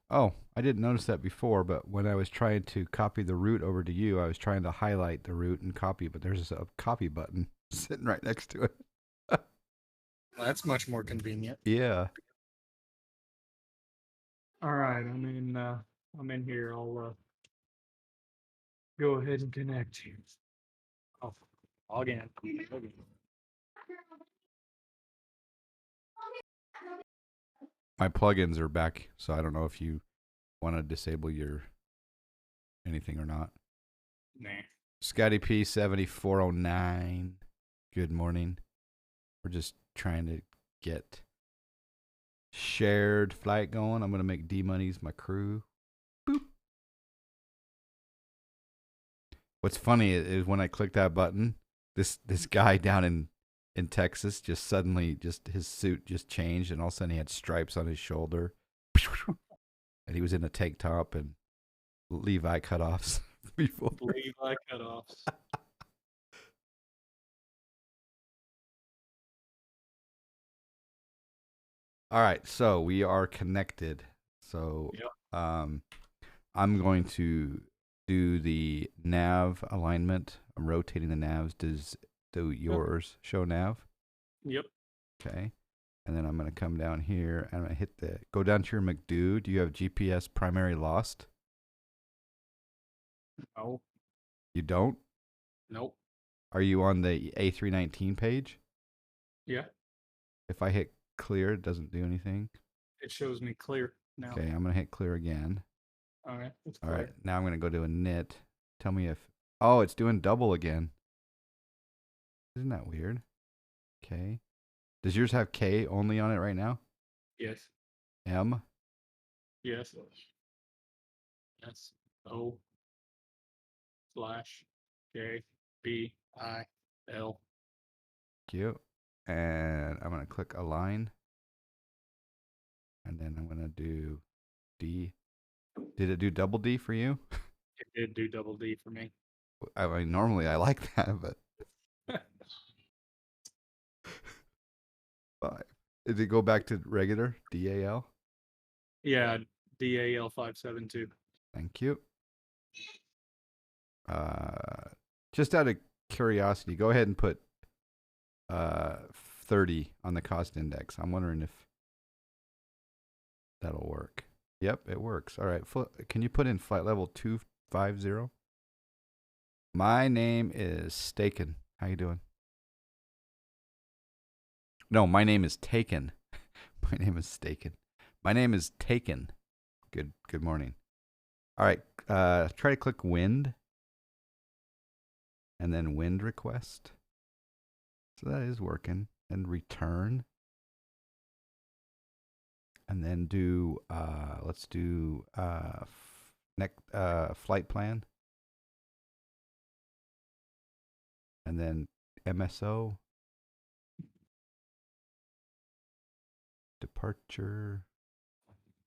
Oh, I didn't notice that before, but when I was trying to copy the route over to you, I was trying to highlight the route and copy, but there's a copy button sitting right next to it. Well, that's much more convenient. Yeah. All right, I'm in here. I'll go ahead and connect you. Oh, log in. Log in. My plugins are back, so I don't know if you want to disable your anything or not. Nah. Scotty P7409. Good morning. We're just trying to get SharedFlight going. I'm gonna make Dmonies my crew. Boop. What's funny is when I click that button, this guy down in Texas just suddenly just his suit just changed, and all of a sudden he had stripes on his shoulder, and he was in a tank top and Levi cutoffs before. Levi cutoffs. All right, so we are connected. So Yep. I'm going to do the nav alignment. I'm rotating the navs. Do yours show nav? Yep. Okay. And then I'm going to come down here and I'm going to hit go down to your McDo. Do you have GPS primary lost? No. You don't? Nope. Are you on the A319 page? Yeah. If I hit clear, it doesn't do anything. It shows me clear now. Okay, I'm going to hit clear again. All right. It's All clear. right, now I'm going to go to a knit. Tell me if. Oh, it's doing double again. Isn't that weird? Okay. Does yours have K only on it right now? Yes. M? Yes. Yes. O slash K B I L. Cute. And I'm going to click align. And then I'm going to do D. Did it do double D for you? It did do double D for me. I mean, normally I like that, but 5. Did it go back to regular DAL? Yeah, DAL 572. Thank you. Just out of curiosity, go ahead and put 30 on the cost index. I'm wondering if that'll work. Yep, it works. All right. Can you put in flight level 250? My name is Staken. How you doing? No, my name is Taken. My name is Staken. My name is Taken. Good morning. All right. Try to click wind. And then wind request. So that is working. And return. And then do let's do flight plan. And then MSO. Departure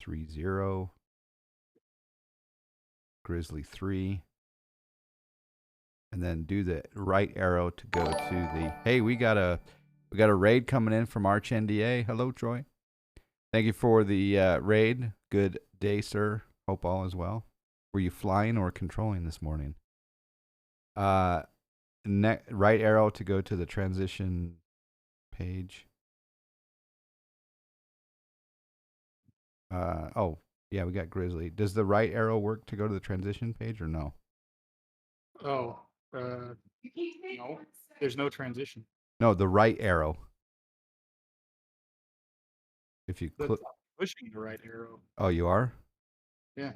30. Grizzly 3. And then do the right arrow to go to the. Hey, we got a raid coming in from Arch NDA. Hello, Troy. Thank you for the raid. Good day, sir. Hope all is well. Were you flying or controlling this morning? Right arrow to go to the transition page. Oh, yeah, we got Grizzly. Does the right arrow work to go to the transition page or no? Oh, no. There's no transition. No, the right arrow. If you But click. I'm pushing the right arrow. Oh, you are? Yeah.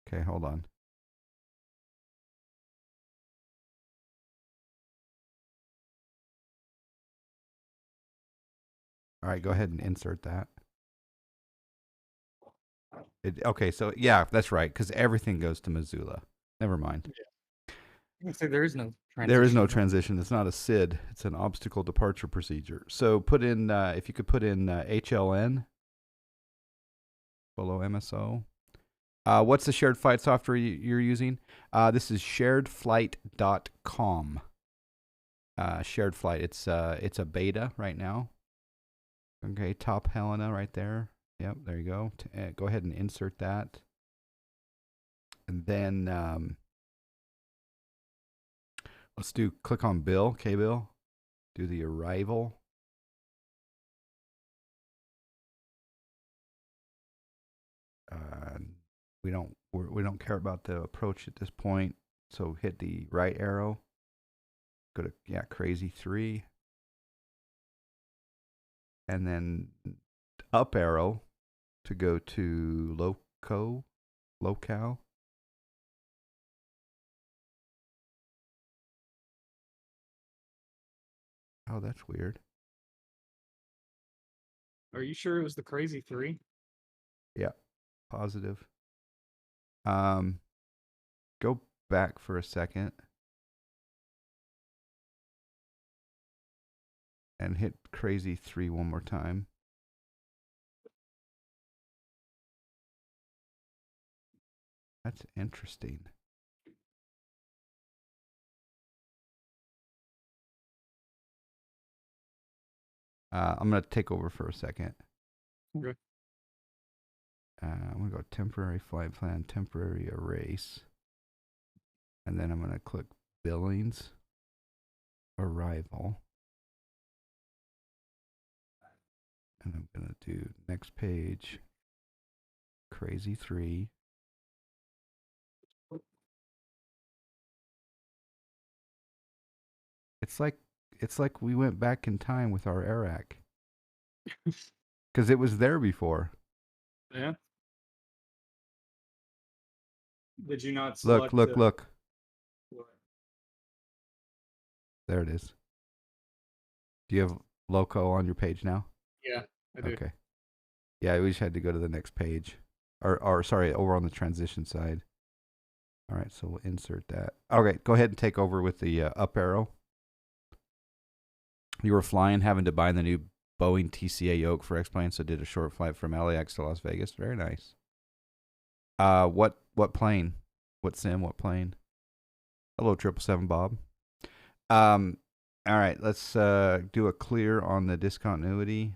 Okay, hold on. All right, go ahead and insert that. Okay, so yeah, that's right, because everything goes to Missoula. Never mind. Yeah. So there is no transition. There is no transition. It's not a SID. It's an obstacle departure procedure. So put in, if you could put in HLN below MSO. What's the SharedFlight software you're using? This is SharedFlight.com. SharedFlight. It's a beta right now. Okay, top Helena right there. Yep, there you go. Go ahead and insert that. And then let's click on Bill, K-Bill. Do the arrival. We don't care about the approach at this point. So hit the right arrow. Go to crazy 3. And then up arrow to go to locale. Oh, that's weird. Are you sure it was the crazy 3? Yeah, positive. Go back for a second and hit crazy 3 one more time. That's interesting. I'm going to take over for a second. Okay. I'm going to go temporary flight plan, temporary erase. And then I'm going to click billings, arrival. And I'm going to do next page, crazy 3. It's like we went back in time with our Arak. Because it was there before. Yeah. Did you not Look, select? look. What? There it is. Do you have loco on your page now? Yeah, I do. Okay. Yeah, we just had to go to the next page. Or sorry, over on the transition side. All right, so we'll insert that. Okay, go ahead and take over with the up arrow. You were flying, having to buy the new Boeing TCA yoke for X-Plane, so did a short flight from LAX to Las Vegas. Very nice. What plane? What sim? What plane? Hello, 777 Bob. All right, let's do a clear on the discontinuity.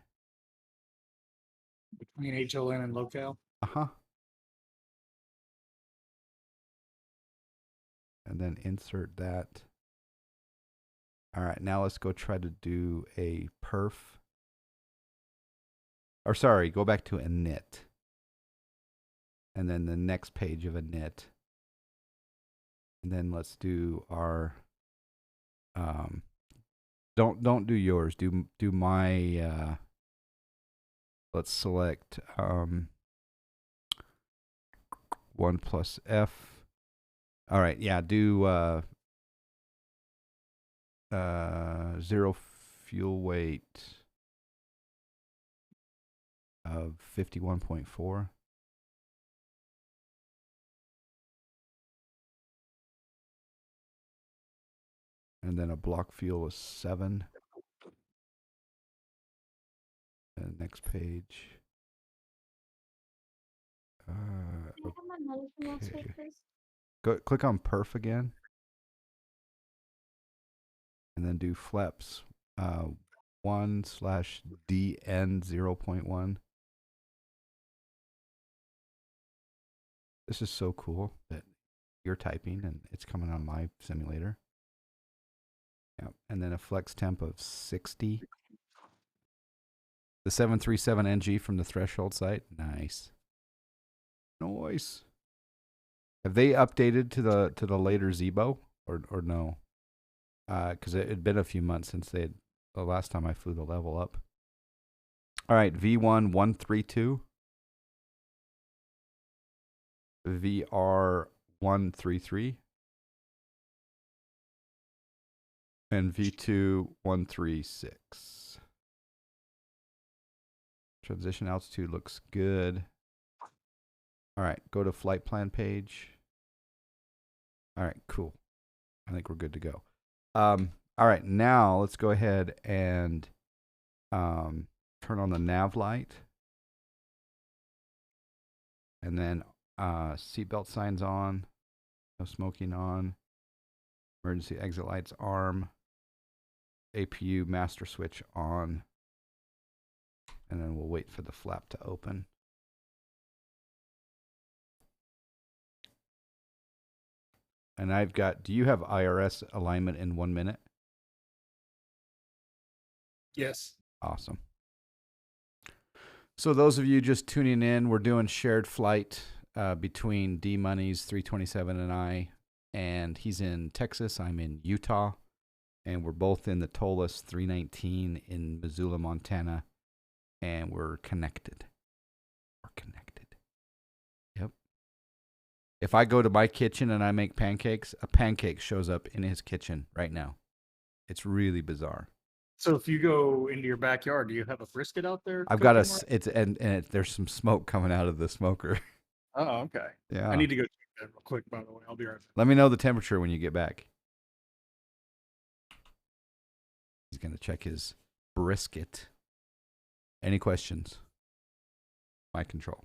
Between HLN and locale? Uh-huh. And then insert that. All right, now let's go try to do a perf. Or sorry, go back to init. And then the next page of init. And then let's do our don't do yours. Do my let's select 1 plus F. All right, yeah, do 0 fuel weight of 51.4. And then a block fuel is 7. And next page. Okay. Go click on perf again. And then do flaps 1/DN 0.1. This is so cool that you're typing and it's coming on my simulator. Yep. And then a flex temp of 60. The 737 NG from the threshold site. Nice. Nice. Have they updated to the later Zebo or no? Because it had been a few months since the last time I flew the level up. All right, V1 132. VR 133. And V2 136. Transition altitude looks good. All right, go to flight plan page. All right, cool. I think we're good to go. All right, now let's go ahead and turn on the nav light. And then seatbelt signs on. No smoking on. Emergency exit lights arm. APU master switch on. And then we'll wait for the flap to open. And I've got, do you have IRS alignment in 1 minute? Yes. Awesome. So those of you just tuning in, we're doing shared flight between Dmonies 327 and I. And he's in Texas. I'm in Utah. And we're both in the Toliss 319 in Missoula, Montana. And we're connected. We're connected. Yep. If I go to my kitchen and I make pancakes, a pancake shows up in his kitchen right now. It's really bizarre. So if you go into your backyard, do you have a brisket out there? I've got there's some smoke coming out of the smoker. Oh, okay. Yeah. I need to go check that real quick, by the way. I'll be right back. Let me know the temperature when you get back. He's going to check his brisket. Any questions? My control.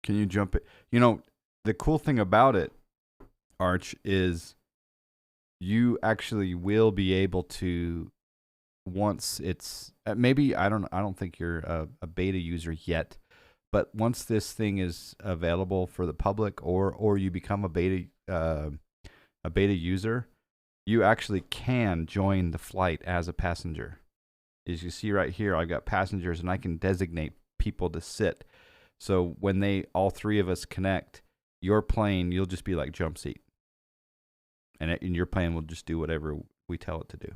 Can you jump it? You know, the cool thing about it, Arch, is you actually will be able to, once it's maybe I don't think you're a beta user yet, but once this thing is available for the public, or you become a beta user, you actually can join the flight as a passenger. As you see right here, I've got passengers, and I can designate people to sit. So when all three of us connect, your plane, you'll just be like jump seat. And your plane will just do whatever we tell it to do.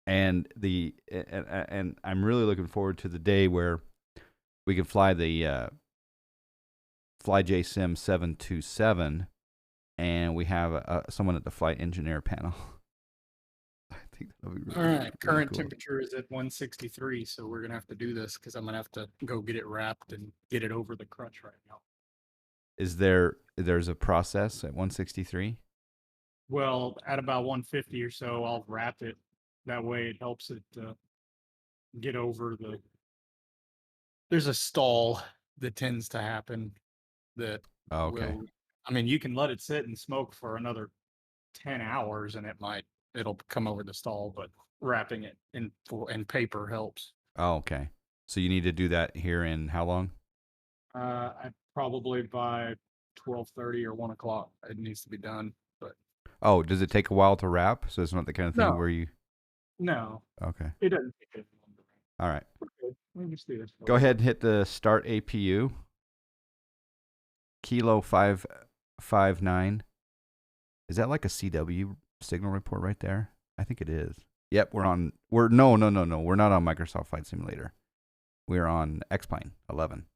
And and I'm really looking forward to the day where we can fly the FlyJSim 727, and we have someone at the flight engineer panel. I think that'll be really, All right. really Current cool. temperature is at 163, so we're gonna have to do this because I'm gonna have to go get it wrapped and get it over the crutch right now. There's a process at 163? Well, at about 150 or so, I'll wrap it. That way, it helps it get over the. There's a stall that tends to happen that Oh, okay. will. I mean, you can let it sit and smoke for another 10 hours, and it'll come over the stall, but wrapping it in paper helps. Oh, okay. So you need to do that here in how long? I probably by 12:30 or 1 o'clock it needs to be done. But Oh, does it take a while to wrap? So it's not the kind of thing where you. no, Okay. it doesn't take it long. All right. Okay, let me just do this. Go ahead and hit the start APU. Kilo 559. Is that like a CW signal report right there? I think it is. Yep, no. We're not on Microsoft Flight Simulator. We're on X-Plane 11.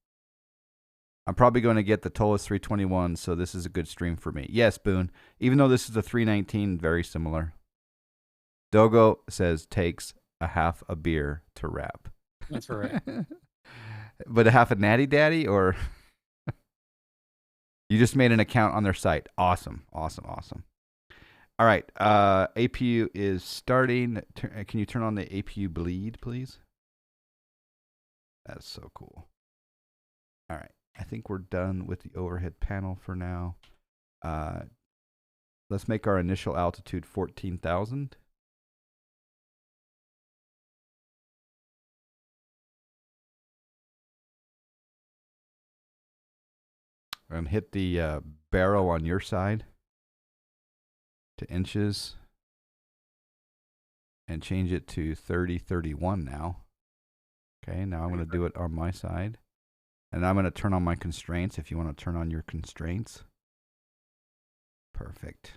I'm probably going to get the Toliss 321, so this is a good stream for me. Yes, Boone. Even though this is a 319, very similar. Dogo says takes a half a beer to wrap. That's right. But a half a natty daddy, or you just made an account on their site. Awesome. All right, APU is starting. Can you turn on the APU bleed, please? That's so cool. All right, I think we're done with the overhead panel for now. Let's make our initial altitude 14,000. And hit the barrel on your side to inches and change it to 3031 now. Okay, now I'm going to do it on my side. And I'm going to turn on my constraints if you want to turn on your constraints. Perfect.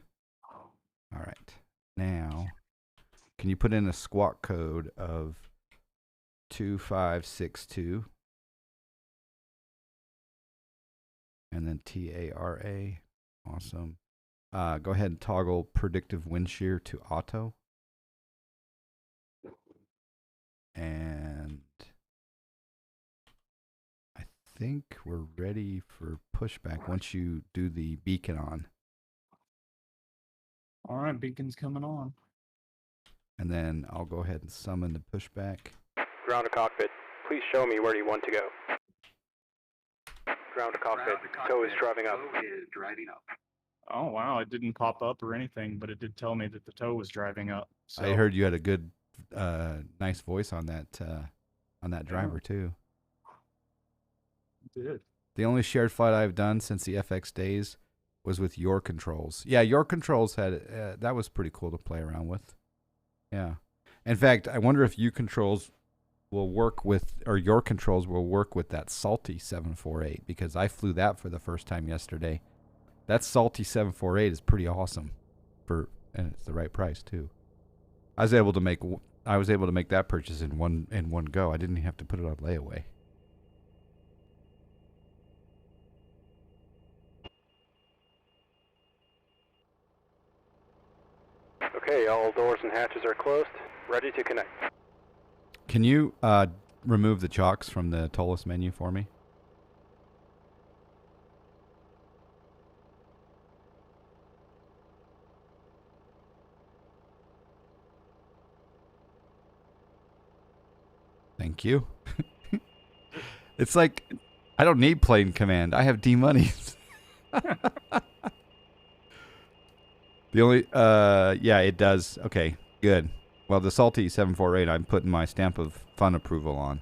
All right. Now, can you put in a squawk code of 2562? And then TARA. Awesome. Go ahead and toggle predictive wind shear to auto. And I think we're ready for pushback once you do the beacon on. All right, beacon's coming on. And then I'll go ahead and summon the pushback. Ground to cockpit. Please show me where you want to go. Ground to cockpit. Tow is driving up. Oh, wow. It didn't pop up or anything, but it did tell me that the tow was driving up. So. I heard you had a good, nice voice on that driver too. It did. The only shared flight I've done since the FX days was with your controls. Yeah, your controls had that was pretty cool to play around with. Yeah. In fact, I wonder if you controls will work with, or your controls will work with that Salty 748, because I flew that for the first time yesterday. That Salty 748 is pretty awesome, and it's the right price too. I was able to make that purchase in one go. I didn't even have to put it on layaway. Okay, all doors and hatches are closed. Ready to connect. Can you remove the chocks from the Toliss menu for me? Thank you. It's like, I don't need plane command. I have Dmonies. The only, yeah, it does. Okay, good. Well, the Salty 748, I'm putting my stamp of fun approval on.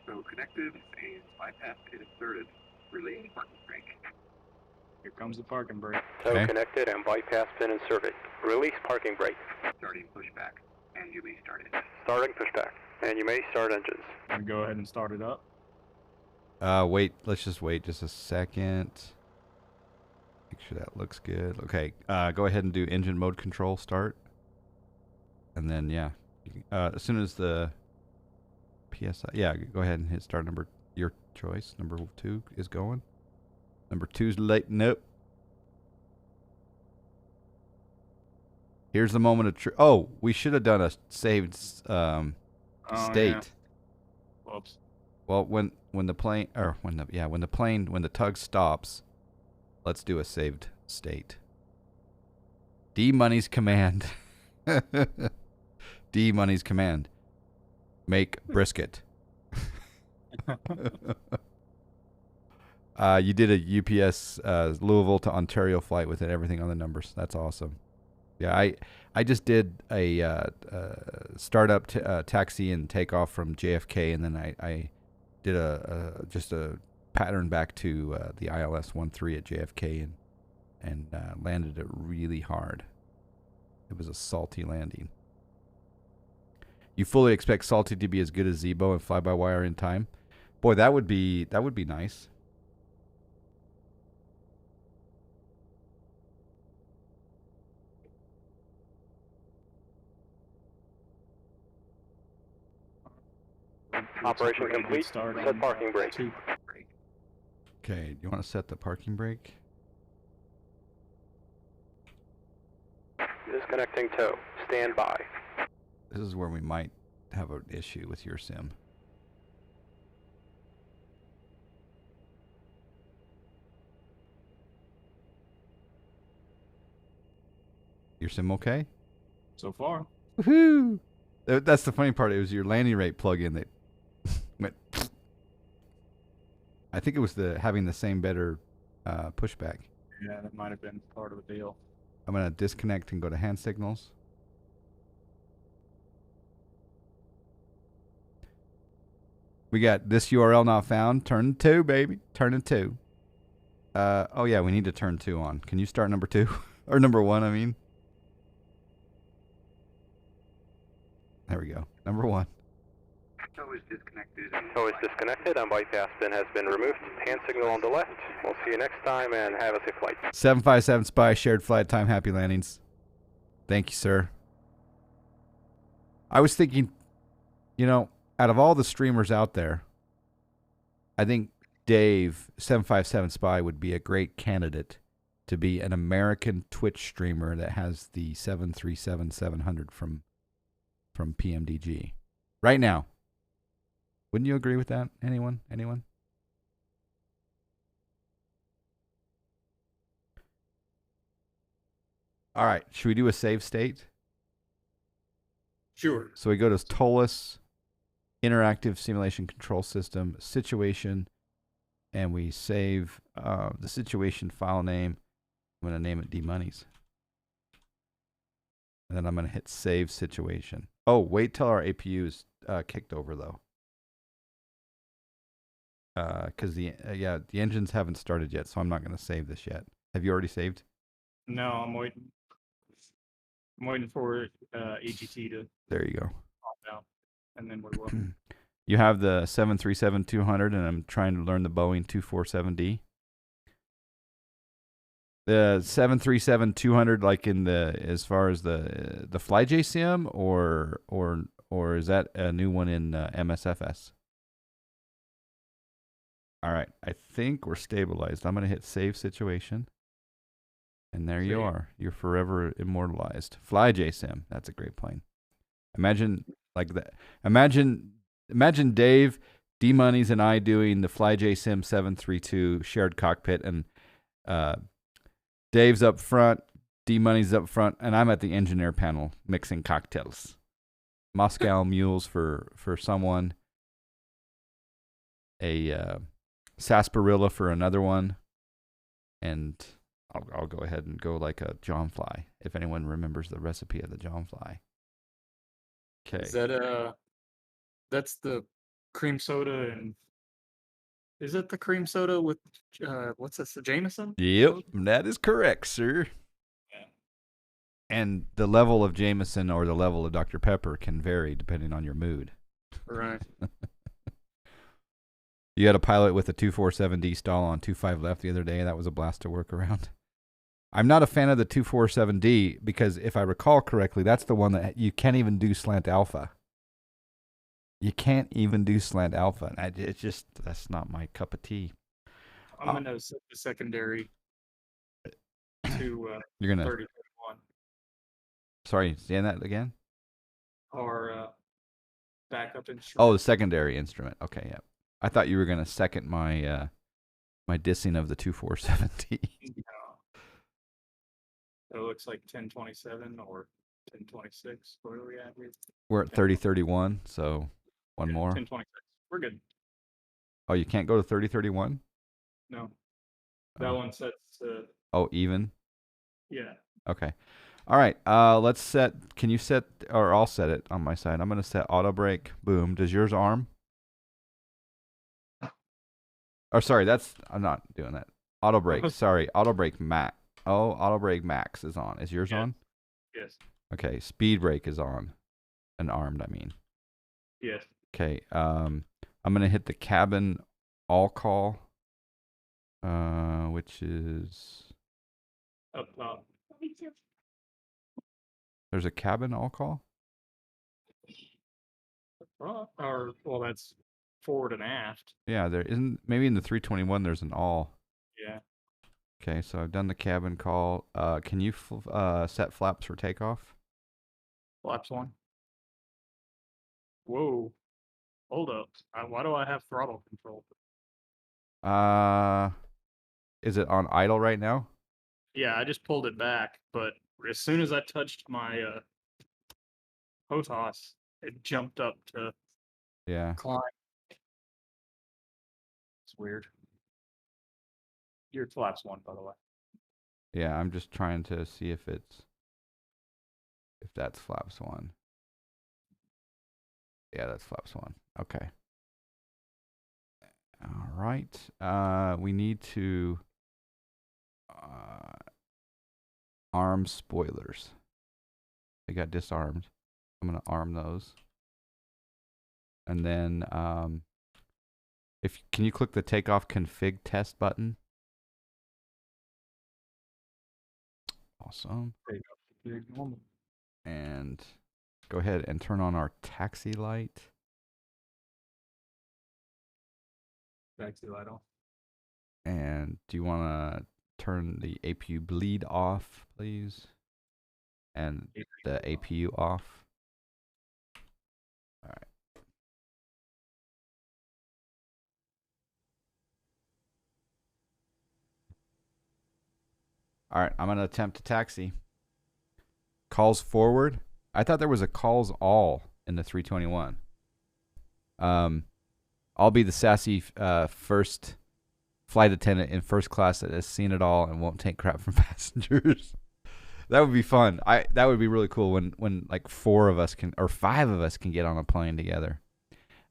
So connected, phase bypass is inserted. Release parking brake. Here comes the parking brake. Tow Okay. connected and bypass pin inserted. Release parking brake. Starting pushback. And you may start it. Starting pushback. And you may start engines. I'm going to go ahead and start it up. Wait, let's just wait just a second. Make sure that looks good. Okay, go ahead and do engine mode control start. And then, yeah, as soon as the PSI, yeah, go ahead and hit start number, your choice. Number 2 is going. Number 2's late, nope. Here's the moment of truth. Oh, we should have done a saved state. Yeah. Whoops. Well, when the plane, or when the tug stops, let's do a saved state. Dmonies command. Dmonies command. Make brisket. You did a UPS Louisville to Ontario flight with everything on the numbers. That's awesome. Yeah, I just did a startup taxi and takeoff from JFK, and then I did just a pattern back to the ILS 13 at JFK and landed it really hard. It was a salty landing. You fully expect Salty to be as good as Zebo and fly-by-wire in time? Boy, that would be nice. Operation Ready to complete. start Set on, parking brake. 2. Okay, do you want to set the parking brake? Disconnecting tow. Stand by. This is where we might have an issue with your sim. Your sim okay? So far. Woohoo! That's the funny part. It was your landing rate plug-in that went. I think it was having the same better pushback. Yeah, that might have been part of the deal. I'm going to disconnect and go to hand signals. We got this URL not found. Turn 2, baby. Turn 2. Oh, yeah, we need to turn 2 on. Can you start number 2? Or number 1, I mean. There we go. Number 1. Tow is disconnected. Tow is disconnected and bypass pin has been removed. Hand signal on the left. We'll see you next time and have a safe flight. 757 Spy, shared flight time, happy landings. Thank you, sir. I was thinking, out of all the streamers out there, I think Dave 757 Spy would be a great candidate to be an American Twitch streamer that has the 737-700 from PMDG right now. Wouldn't you agree with that? Anyone? All right. Should we do a save state? Sure. So we go to Toliss, Interactive Simulation Control System, Situation, and we save the situation file name. I'm going to name it Dmonies. And then I'm going to hit Save Situation. Oh, wait till our APU is kicked over, though. Because the engines haven't started yet, so I'm not going to save this yet. Have you already saved? No, I'm waiting. I'm waiting for AGT to There you go. pop out, and then we will. You have the 737-200, and I'm trying to learn the Boeing 247D. The 737-200, like in the as far as the FlyJ sim, or is that a new one in MSFS? All right, I think we're stabilized. I'm gonna hit Save Situation, and there you are. You're forever immortalized. FlyJ sim. That's a great plane. Imagine like that. Imagine Dave, Dmonies, and I doing the FlyJ Sim 732 shared cockpit, and Dave's up front, Dmonies up front, and I'm at the engineer panel mixing cocktails. Moscow mules for someone, a sarsaparilla for another one, and I'll go ahead and go like a John Fly, if anyone remembers the recipe of the John Fly. Okay. Is that that's the cream soda, and is it the cream soda with what's this, the Jameson? Yep, that is correct, sir. Yeah. And the level of Jameson or the level of Dr. Pepper can vary depending on your mood. Right. You had a pilot with a 247D stall on 25 left the other day. That was a blast to work around. I'm not a fan of the 247D because if I recall correctly, that's the one that you can't even do slant alpha. You can't even do slant alpha. It's just, that's not my cup of tea. I'm going to set the secondary to You're gonna 30-31. Sorry, say that again? Or backup instrument. Oh, the secondary instrument. Okay, yeah. I thought you were going to second my my dissing of the 247D. It looks like 1027 or 1026. What are we at here? We're at 3031, so one more. 1026. We're good. Oh, you can't go to 3031? No. That one sets. Oh, even? Yeah. Okay. All right. Let's set. Can you set, or I'll set it on my side. I'm going to set auto brake. Boom. Does yours arm? Or sorry, I'm not doing that. Auto brake. Sorry, auto brake max. Oh, auto brake max is on. Is yours on? Yes. Okay. Speed brake is on. And armed, I mean. Yes. Okay. I'm gonna hit the cabin all call. Which is Up top. there's a cabin all call? Or well, that's forward and aft. Yeah, there isn't. Maybe in the 321 there's an all. Yeah. Okay, so I've done the cabin call. Can you set flaps for takeoff? Flaps one. Whoa. Hold up. Why do I have throttle control? Is it on idle right now? Yeah, I just pulled it back, but as soon as I touched my POTOS, it jumped up to climb. It's weird. Your flaps one, by the way. Yeah, I'm just trying to see if that's flaps one. Yeah, that's flaps one. Okay. All right. We need to arm spoilers. They got disarmed. I'm gonna arm those. And then can you click the takeoff config test button? Awesome. And go ahead and turn on our taxi light. taxi light off. And do you want to turn the APU bleed off, please? And the APU off. All right. All right, I'm going to attempt to taxi. Calls forward. I thought there was a calls all in the 321. I'll be the sassy first flight attendant in first class that has seen it all and won't take crap from passengers. That would be fun. That would be really cool when like 4 of us can, or 5 of us can get on a plane together.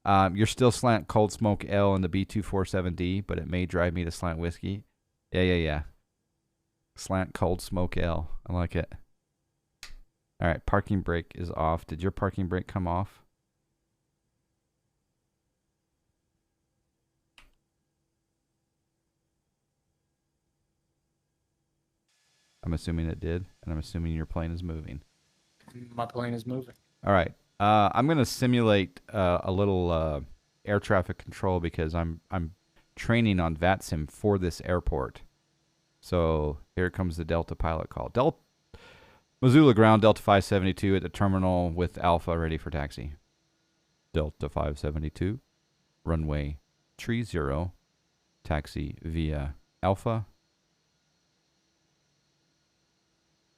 You're still slant cold smoke L in the B247D, but it may drive me to slant whiskey. Yeah. Slant cold smoke L. I like it. All right, parking brake is off. Did your parking brake come off? I'm assuming it did, and I'm assuming your plane is moving. My plane is moving. All right. I'm going to simulate a little air traffic control because I'm training on VATSIM for this airport. So here comes the Delta pilot call. Missoula ground, Delta 572 at the terminal with Alpha ready for taxi. Delta 572, runway 30, taxi via Alpha,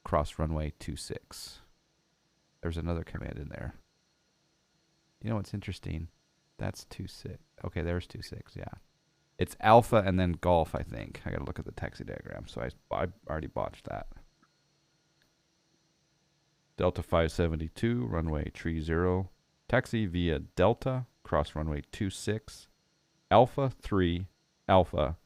cross runway 26. There's another command in there. You know what's interesting? That's 26. Okay, there's 26, yeah. It's Alpha and then Golf, I think. I got to look at the taxi diagram, so I already botched that. Delta 572, runway 30, taxi via Delta, cross runway 26, Alpha 3, Alpha.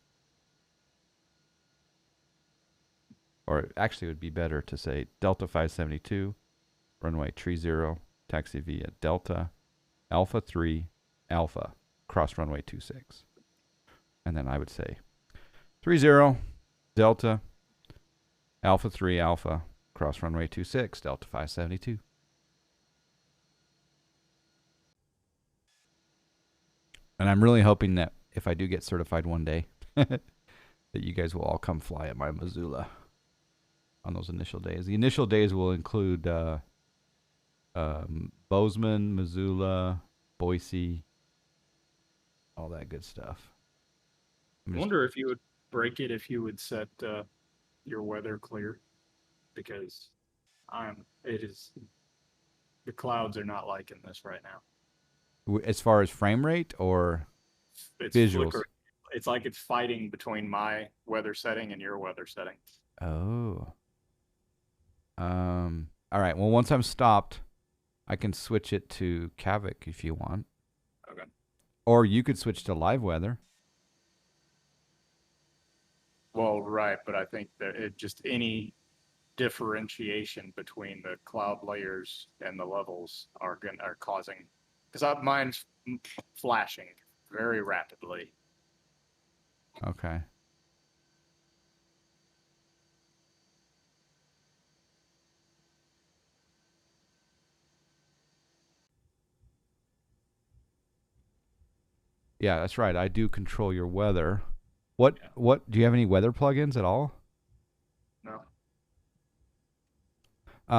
Or actually it would be better to say Delta 572, runway 30, taxi via Delta, Alpha 3, Alpha, cross runway 26. And then I would say 30, Delta, Alpha 3, Alpha, cross runway 26, Delta 572. And I'm really hoping that if I do get certified one day, that you guys will all come fly at my Missoula on those initial days. The initial days will include Bozeman, Missoula, Boise, all that good stuff. I wonder if you would break it if you would set your weather clear, because the clouds are not liking this right now. As far as frame rate or It's visuals? flickering. It's like it's fighting between my weather setting and your weather setting. Oh. All right. Well, once I'm stopped, I can switch it to Kavik if you want. Okay. Or you could switch to live weather. Well, right, but I think that any differentiation between the cloud layers and the levels are causing, because mine's flashing very rapidly. Okay. Yeah, that's right. I do control your weather. What do you have any weather plugins at all? No.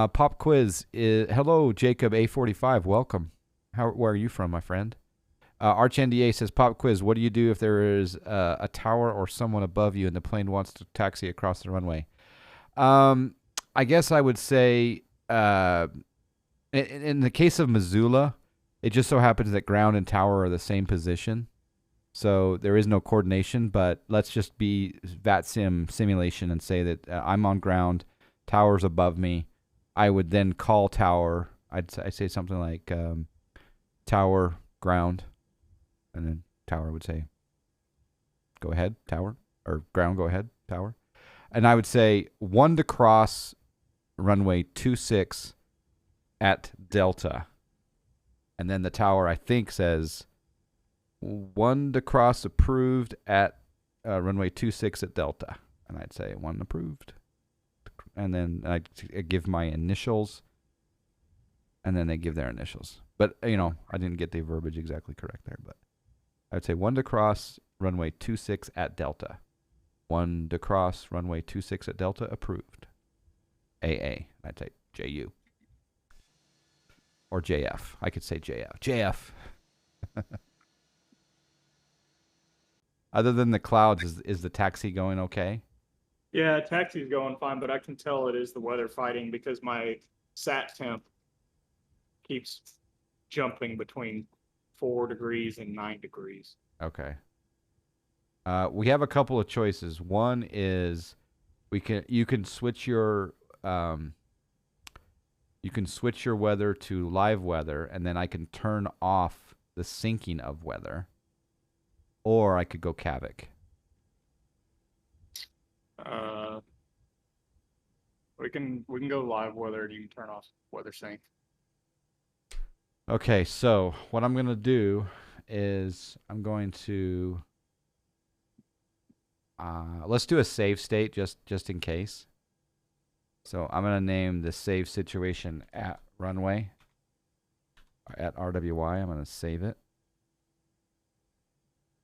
Pop quiz. Hello, Jacob A45. Welcome. Where are you from, my friend? Arch NDA says, pop quiz. What do you do if there is a tower or someone above you and the plane wants to taxi across the runway? I guess I would say, in the case of Missoula, it just so happens that ground and tower are the same position. So there is no coordination, but let's just be VATSIM simulation and say that I'm on ground, tower's above me. I would then call tower. I'd say something like tower, ground, and then tower would say, go ahead, tower, or ground, go ahead, tower. And I would say 1 to cross runway 26 at Delta. And then the tower, I think, says 1 to cross approved at runway 26 at Delta. And I'd say 1 approved. And then I'd give my initials. And then they give their initials. But, I didn't get the verbiage exactly correct there. But I'd say 1 to cross runway 26 at Delta. 1 to cross, runway 26 at Delta, approved. AA, I'd say JU. Or JF. I could say JF. JF. Other than the clouds, is the taxi going okay? Yeah, taxi's going fine, but I can tell it is the weather fighting because my sat temp keeps jumping between 4 degrees and 9 degrees. Okay. We have a couple of choices. One is you can switch your weather to live weather, and then I can turn off the syncing of weather. Or I could go Kavik. We can go live weather and you can turn off weather sync. Okay, so what I'm gonna do is I'm going to let's do a save state just in case. So I'm gonna name the save situation at runway at RWY. I'm gonna save it.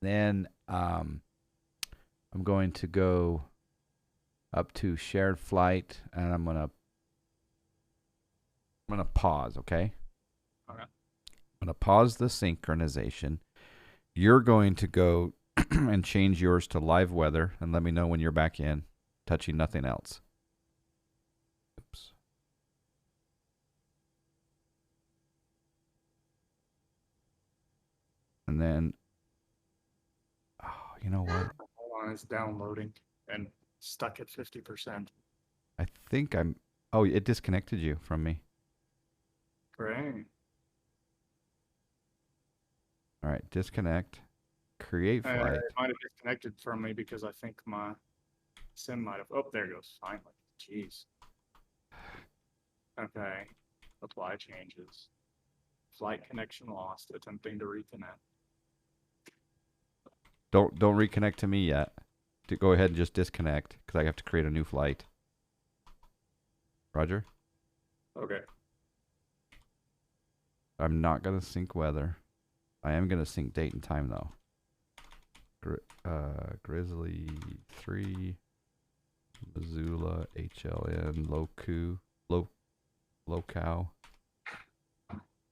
Then I'm going to go up to SharedFlight, and I'm gonna pause. Okay. Okay. I'm gonna pause the synchronization. You're going to go and change yours to live weather, and let me know when you're back in, touching nothing else. Oops. And then, oh, you know what? Hold on, it's downloading and stuck at 50%. I think I'm. Oh, it disconnected you from me. Great. All right, disconnect. Create flight. It might have disconnected from me because I think my sim might have. Oh, there it goes. Finally. Jeez. Okay. Apply changes. Flight connection lost. Attempting to reconnect. Don't reconnect to me yet. Go ahead and just disconnect because I have to create a new flight. Roger. Okay. I'm not gonna sync weather. I am gonna sync date and time though. Grizzly 3, Missoula, HLN,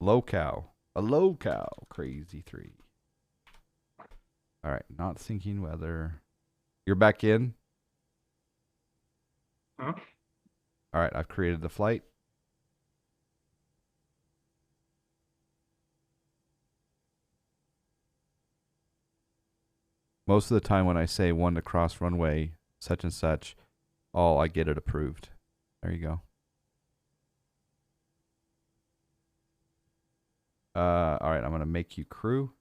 Locale, Crazy 3. All right, not syncing weather. You're back in? Huh? All right, I've created the flight. Most of the time when I say 1 to cross runway such and such, I get it approved. There you go. All right, I'm going to make you crew.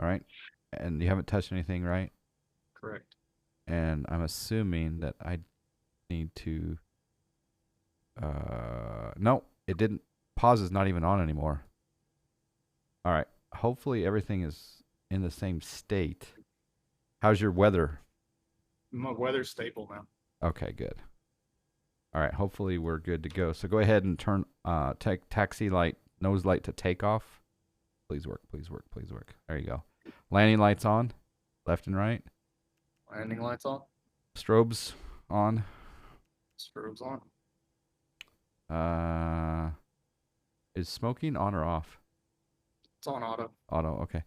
All right. And you haven't touched anything, right? Correct. And I'm assuming that I need to... no, it didn't. Pause is not even on anymore. All right. Hopefully everything is in the same state. How's your weather? My weather's stable now. Okay, good. All right, hopefully we're good to go. So go ahead and turn taxi light, nose light to takeoff. Please work, please work, please work. There you go. Landing lights on, left and right. Landing lights on. Strobes on. Strobes on. Is smoking on or off? It's on auto. Auto, okay.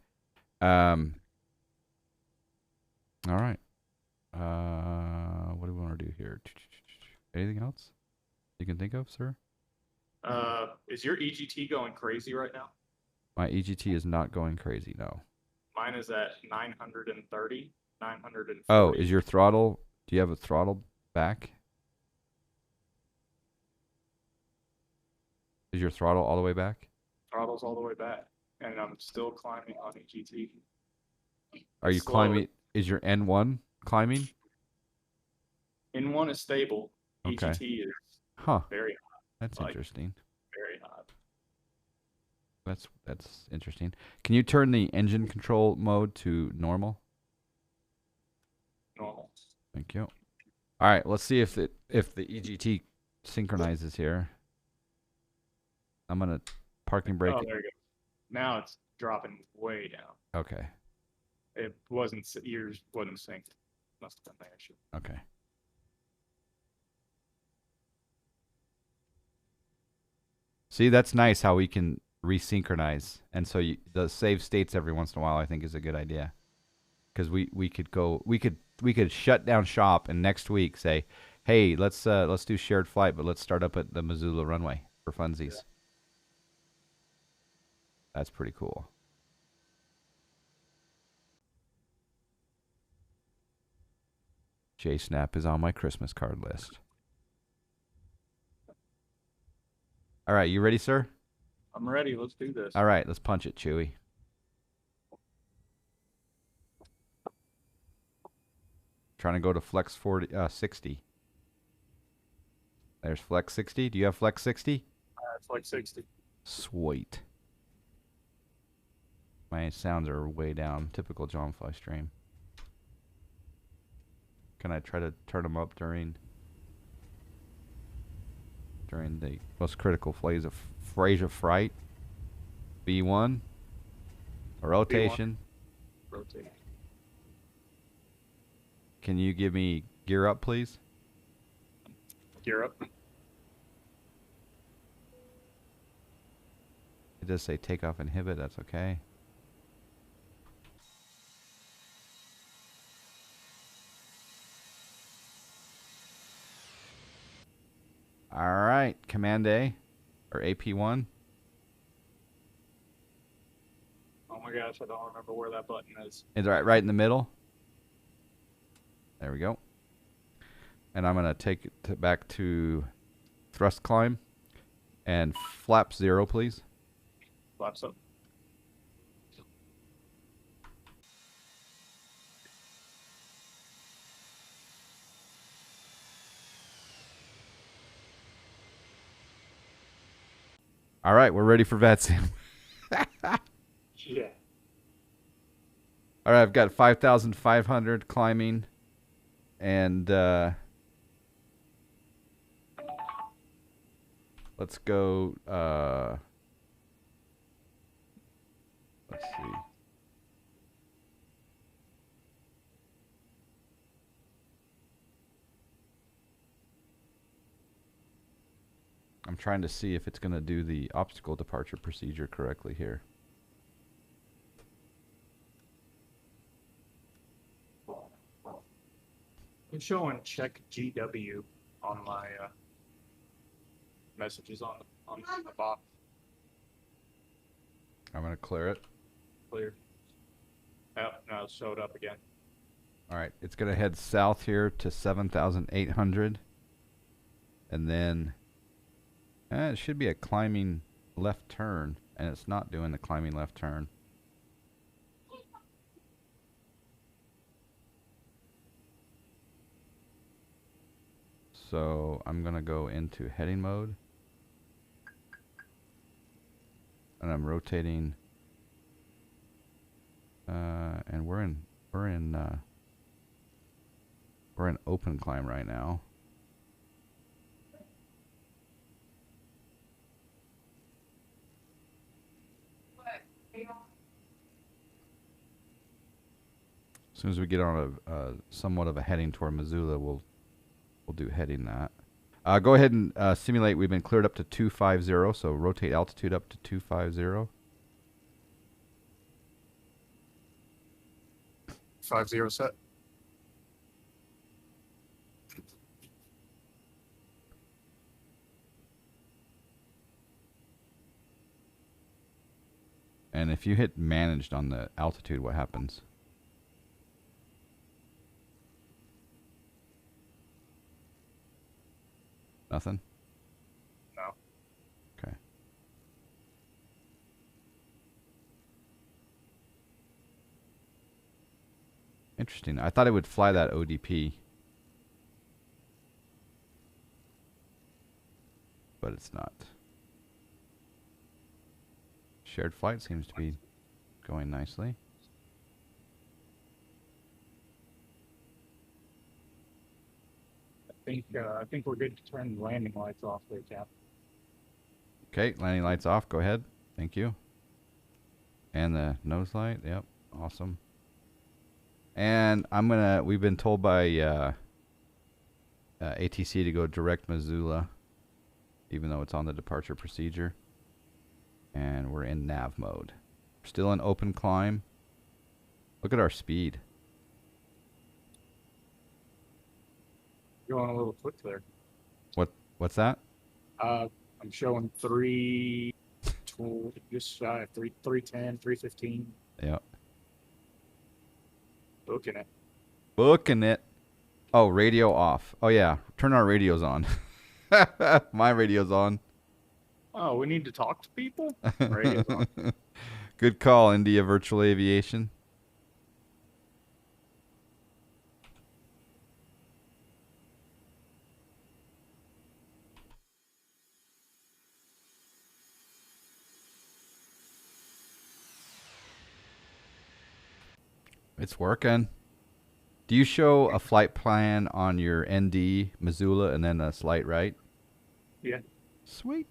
All right. What do we want to do here? Anything else you can think of, sir? Is your EGT going crazy right now? My EGT is not going crazy, no. Mine is at 930, 940. Oh, is your throttle, do you have a throttle back? Is your throttle all the way back? Throttle's all the way back, and I'm still climbing on EGT. Are you climbing? Is your N1 climbing? N1 is stable. Okay. EGT is very hot. That's interesting. Very hot. That's interesting. Can you turn the engine control mode to normal? Normal. Thank you. All right, let's see if the EGT synchronizes here. I'm gonna parking brake. Oh, there you go. Now it's dropping way down. Okay. It wasn't, yours wasn't synced. Must have been the issue. Okay. See, that's nice how we can resynchronize. And so the save states every once in a while, I think, is a good idea. Because we could shut down shop and next week say, hey, let's do shared flight, but let's start up at the Missoula runway for funsies. Yeah. That's pretty cool. JSnap is on my Christmas card list. All right, you ready, sir? I'm ready. Let's do this. All right, let's punch it, Chewy. Trying to go to flex 60. There's flex 60. Do you have flex 60? Flex 60. Sweet. My sounds are way down. Typical John Fly stream. Can I try to turn them up during the most critical phase of fright? B1. Rotation. B1. Rotate. Can you give me gear up, please? Gear up. It does say takeoff inhibit. That's okay. All right, Command A or AP1. Oh my gosh, I don't remember where that button is. It's right in the middle. There we go. And I'm going to take it back to thrust climb and flap 0, please. Flaps up. All right, we're ready for VATSIM. Yeah. All right, I've got 5,500 climbing, and let's go. Let's see. I'm trying to see if it's going to do the obstacle departure procedure correctly here. I'm showing check GW on my messages on the box. I'm going to clear it. Clear. Oh, no, it showed up again. All right, it's going to head south here to 7,800. And then it should be a climbing left turn, and it's not doing the climbing left turn. So I'm going to go into heading mode. And I'm rotating. And we're in open climb right now. As soon as we get on a somewhat of a heading toward Missoula, we'll do heading that. Go ahead and simulate. We've been cleared up to 250, so rotate altitude up to 250. 50 set. And if you hit managed on the altitude, what happens? Nothing? No. Okay. Interesting. I thought it would fly that ODP. But it's not. Shared flight seems to be going nicely. I think we're good to turn the landing lights off there, Cap. Okay, landing lights off. Go ahead. Thank you. And the nose light. Yep. Awesome. And we've been told by ATC to go direct Missoula, even though it's on the departure procedure. And we're in nav mode. We're still in open climb. Look at our speed. Going a little quick there. What's that? I'm showing 320, just shy of 310, 315. Yeah. Booking it. Booking it. Oh, radio off. Oh, yeah. Turn our radios on. My radio's on. Oh, we need to talk to people? Radio's on. Good call, India Virtual Aviation. It's working. Do you show a flight plan on your ND Missoula and then a slight right? Yeah. Sweet.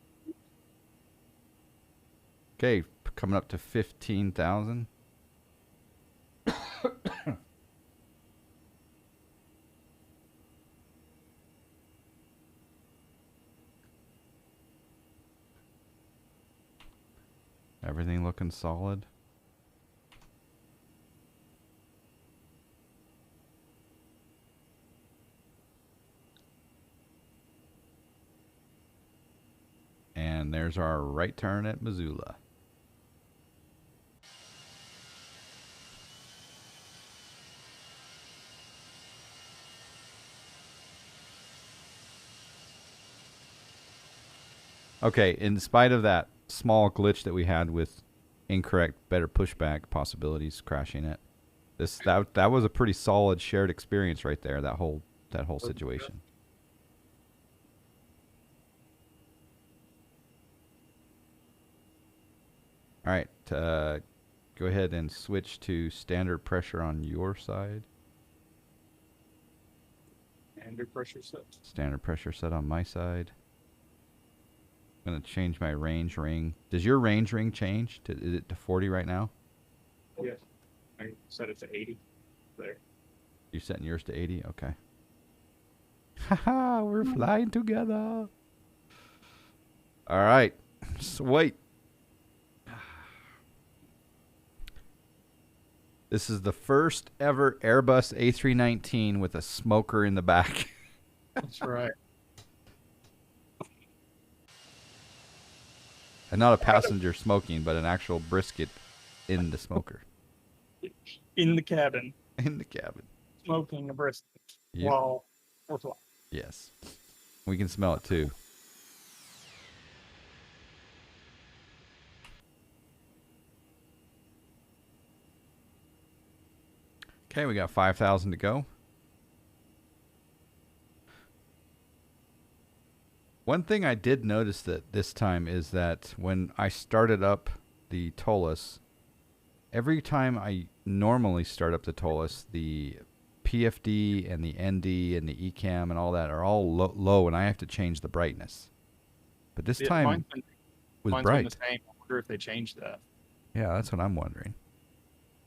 Okay, coming up to 15,000. Everything looking solid. And there's our right turn at Missoula. Okay, in spite of that small glitch that we had with incorrect better pushback possibilities crashing it, that was a pretty solid shared experience right there, that whole situation. All right, go ahead and switch to standard pressure on your side. Standard pressure set. Standard pressure set on my side. I'm going to change my range ring. Does your range ring change? Is it to 40 right now? Yes. I set it to 80. There. You're setting yours to 80? Okay. Haha, we're flying together. All right. Sweet. This is the first ever Airbus A319 with a smoker in the back. That's right. And not a passenger smoking, but an actual brisket in the smoker. In the cabin. In the cabin. Smoking a brisket Yep. while we're flying. Yes. We can smell it too. Okay, we got 5,000 to go. One thing I did notice that this time is that when I started up the Toliss, every time I normally start up the Toliss, the PFD and the ND and the ECAM and all that are all low, and I have to change the brightness. But this time it was bright. The same. I wonder if they changed that. Yeah, that's what I'm wondering.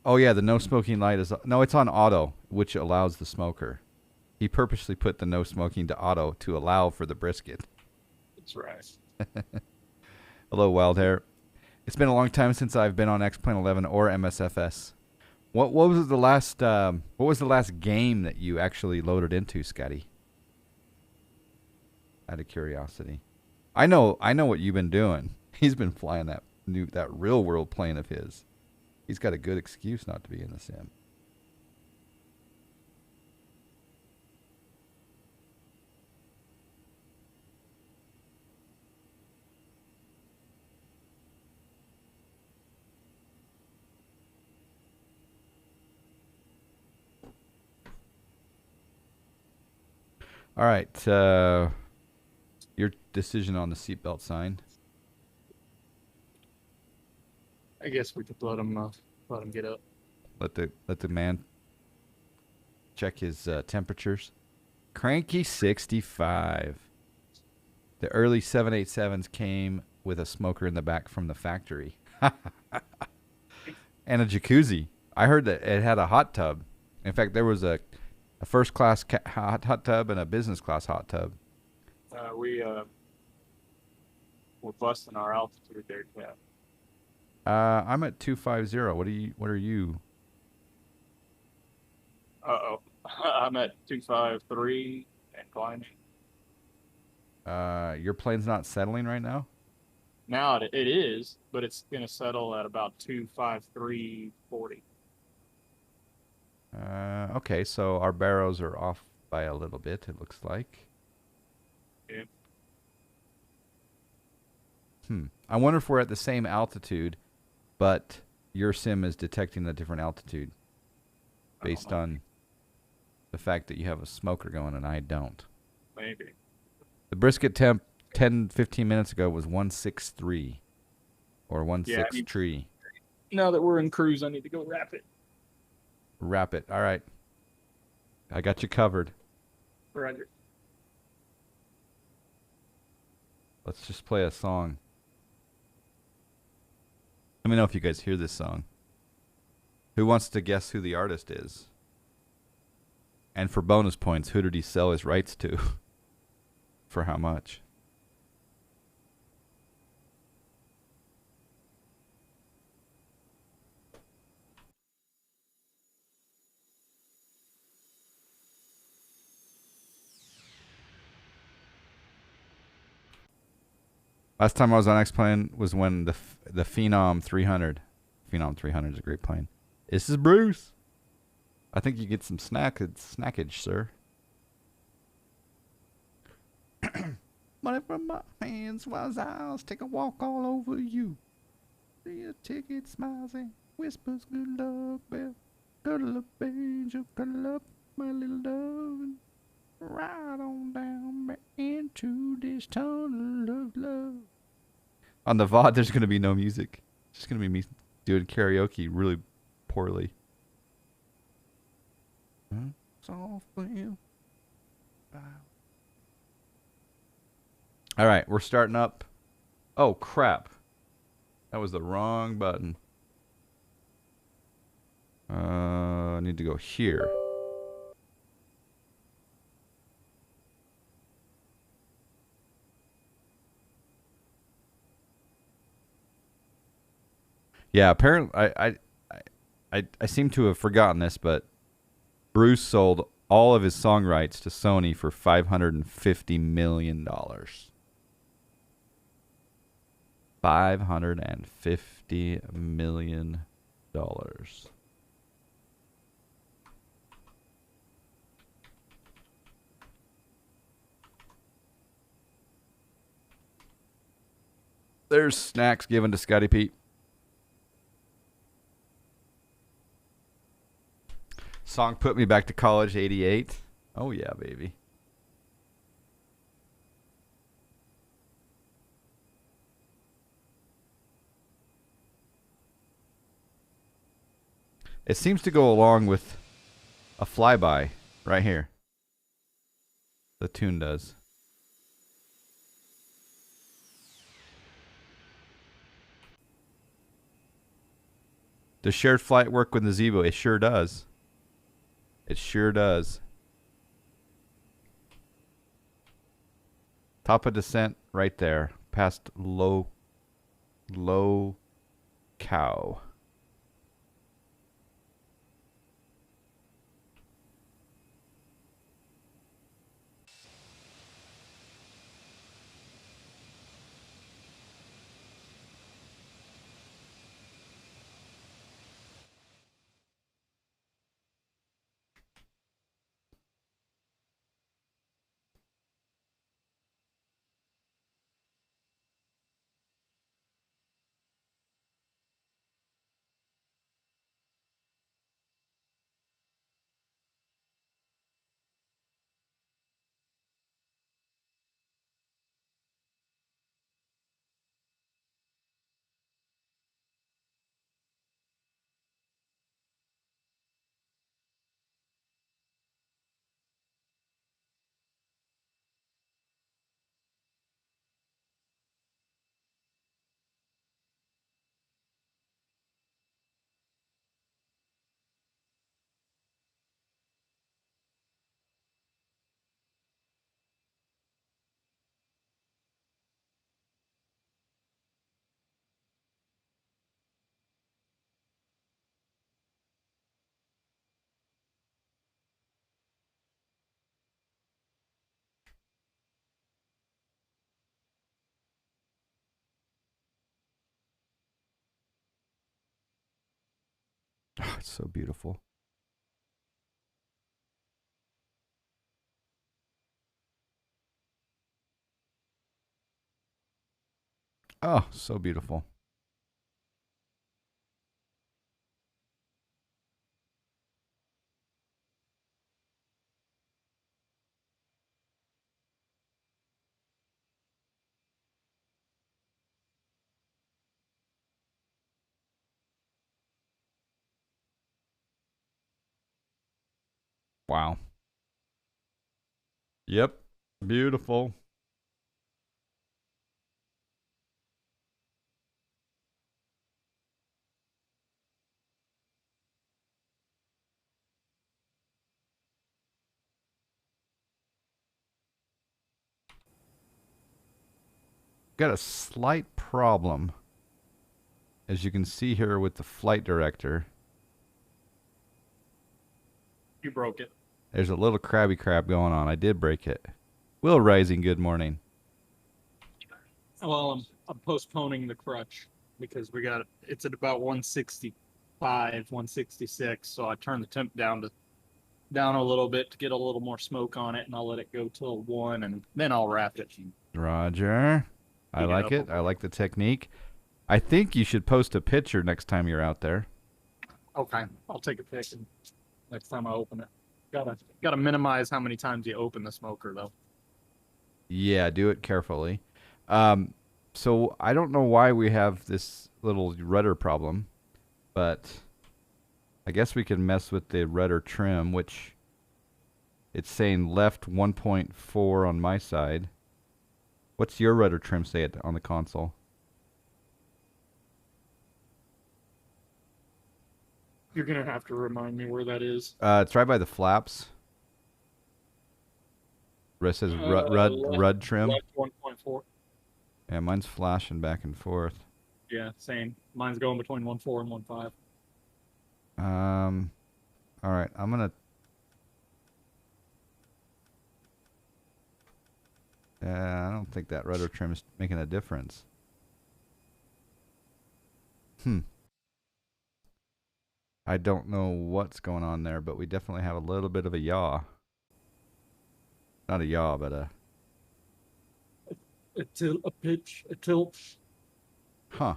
Oh yeah, the no smoking light is no, it's on auto, which allows the smoker. He purposely put the no smoking to auto to allow for the brisket. That's right. Hello, Wild Hair. It's been a long time since I've been on X-Plane 11 or MSFS. What was the last game that you actually loaded into, Scotty? Out of curiosity. I know what you've been doing. He's been flying that real world plane of his. He's got a good excuse not to be in the sim. All right, your decision on the seatbelt sign. I guess we could let him get up. Let the man check his temperatures. Cranky 65. The early 787s came with a smoker in the back from the factory. And a jacuzzi. I heard that it had a hot tub In fact, there was a first class hot tub and a business class hot tub. We're busting our altitude there, Cap. I'm at 250. What are you? Uh-oh. I'm at 253 and climbing. Your plane's not settling right now? Now it is, but it's going to settle at about 253.40. Okay, so our barrows are off by a little bit, it looks like. Yeah. I wonder if we're at the same altitude, but your sim is detecting a different altitude based on the fact that you have a smoker going and I don't. Maybe. The brisket temp 10-15 minutes ago was 163 or 163. Now that we're in cruise, I need to go wrap it. Wrap it. All right. I got you covered. Roger. Let's just play a song. Let me know if you guys hear this song. Who wants to guess who the artist is? And for bonus points, who did he sell his rights to? For how much? Last time I was on X-Plane was when the Phenom 300. Phenom 300 is a great plane. This is Bruce. I think you get some snackage, sir. Money from my hands while I'll take a walk all over you. See a ticket, smiles and whispers good luck, bell. Cuddle up, angel, cuddle up, my little dove. And ride on down back into this tunnel of love. On the VOD, there's going to be no music. It's just going to be me doing karaoke really poorly. Soft wheel. All right, we're starting up. Oh, crap. That was the wrong button. I need to go here. Yeah, apparently I seem to have forgotten this, but Bruce sold all of his song rights to Sony for $550 million. $550 million. There's snacks given to Scotty Pete. Song put me back to college, 88. Oh, yeah, baby. It seems to go along with a flyby right here. The tune does. Does SharedFlight work with the Zebo? It sure does. It sure does. Top of descent right there. Past low cow. Oh, it's so beautiful. Oh, so beautiful. Wow. Yep. Beautiful. Got a slight problem, as you can see here with the flight director. You broke it. There's a little crabby crab going on. I did break it. Will Rising, good morning. Well, I'm postponing the crutch because it's at about 165, 166. So I turned the temp down a little bit to get a little more smoke on it, and I'll let it go till 1, and then I'll wrap it. Roger. I like it. I like the technique. I think you should post a picture next time you're out there. Okay, I'll take a pic next time I open it. Gotta minimize how many times you open the smoker though. Yeah, do it carefully. So I don't know why we have this little rudder problem, but I guess we can mess with the rudder trim, which it's saying left 1.4 on my side. What's your rudder trim say on the console? You're gonna have to remind me where that is. It's right by the flaps. Where it says Rud trim. Left 1.4. Yeah, mine's flashing back and forth. Yeah, same. Mine's going between 1.4 and 1.5. All right, I'm gonna. I don't think that rudder trim is making a difference. I don't know what's going on there, but we definitely have a little bit of a yaw. Not a yaw, but a tilt. Huh.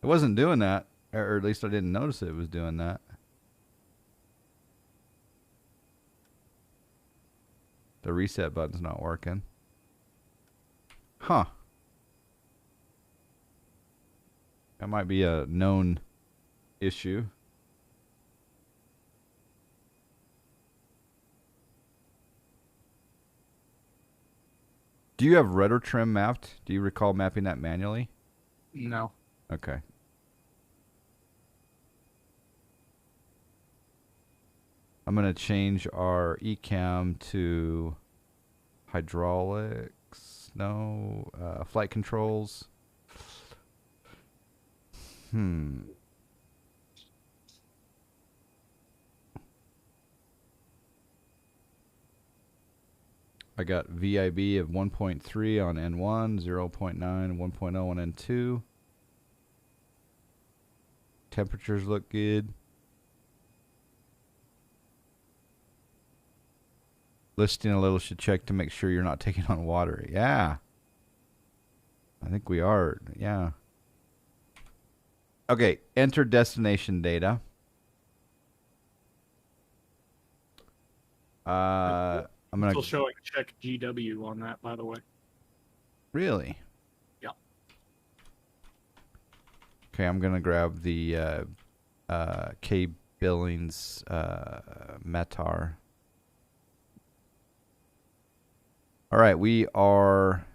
It wasn't doing that, or at least I didn't notice it was doing that. The reset button's not working. Huh. That might be a known issue. Do you have rudder trim mapped? Do you recall mapping that manually? No. Okay. I'm going to change our ECAM to hydraulics. No. Flight controls. I got VIB of 1.3 on N1, 0.9, 1.0 on N2. Temperatures look good. Listing a little should check to make sure you're not taking on water. Yeah. I think we are. Yeah. Okay. Enter destination data. I'm gonna Still showing check GW on that, by the way. Really? Yeah. Okay, I'm gonna grab the K Billings Metar. All right, we are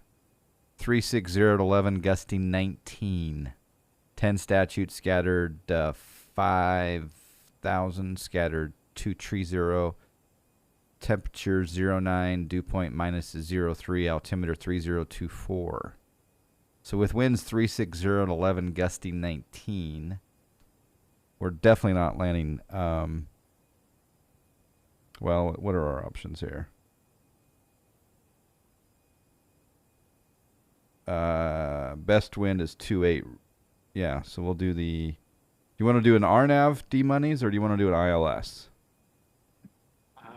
360 to 11, gusting 19. 10 statutes scattered 5,000, scattered 230. Temperature 09, dew point minus 03, altimeter 3024. So with winds 360 to 11, gusting 19, we're definitely not landing. Well, what are our options here? Best wind is 28. Yeah, so we'll do the You want to do an RNAV Dmonies or do you want to do an ILS? I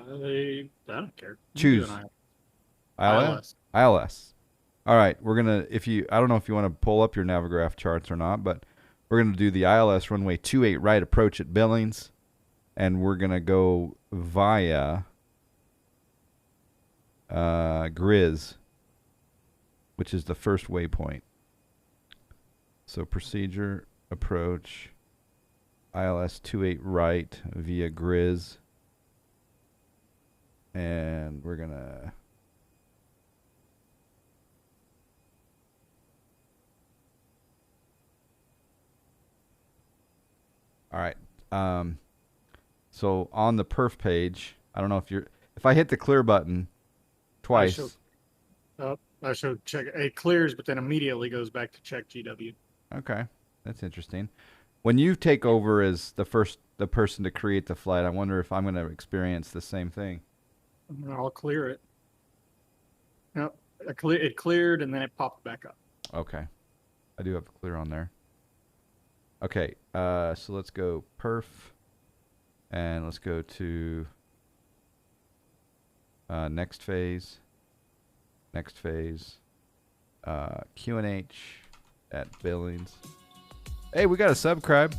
don't care. You Choose. do an ILS? ILS. All right, we're going to, I don't know if you want to pull up your Navigraph charts or not, but we're going to do the ILS runway 28 right approach at Billings, and we're going to go via Grizz, which is the first waypoint. So procedure, approach, ILS 28 right via Grizz, and we're going to... All right. So on the perf page, I don't know if I hit the clear button twice. I showed check. It clears, but then immediately goes back to check GW. Okay, that's interesting. When you take over as the person to create the flight, I wonder if I'm going to experience the same thing. I'll clear it. Yep, it cleared and then it popped back up. Okay, I do have clear on there. Okay, so let's go perf, and let's go to next phase, QNH at Billings. Hey, we got a subscribe.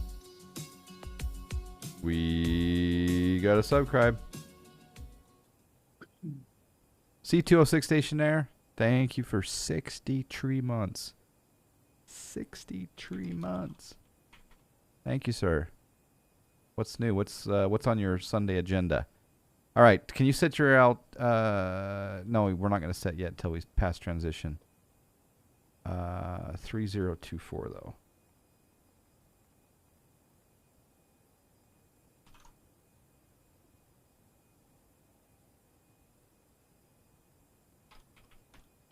C206 Station Air, thank you for 63 months. 63 months. Thank you, sir. What's new? What's on your Sunday agenda? All right, can you set your out? No, we're not going to set yet until we pass transition. 3024 though.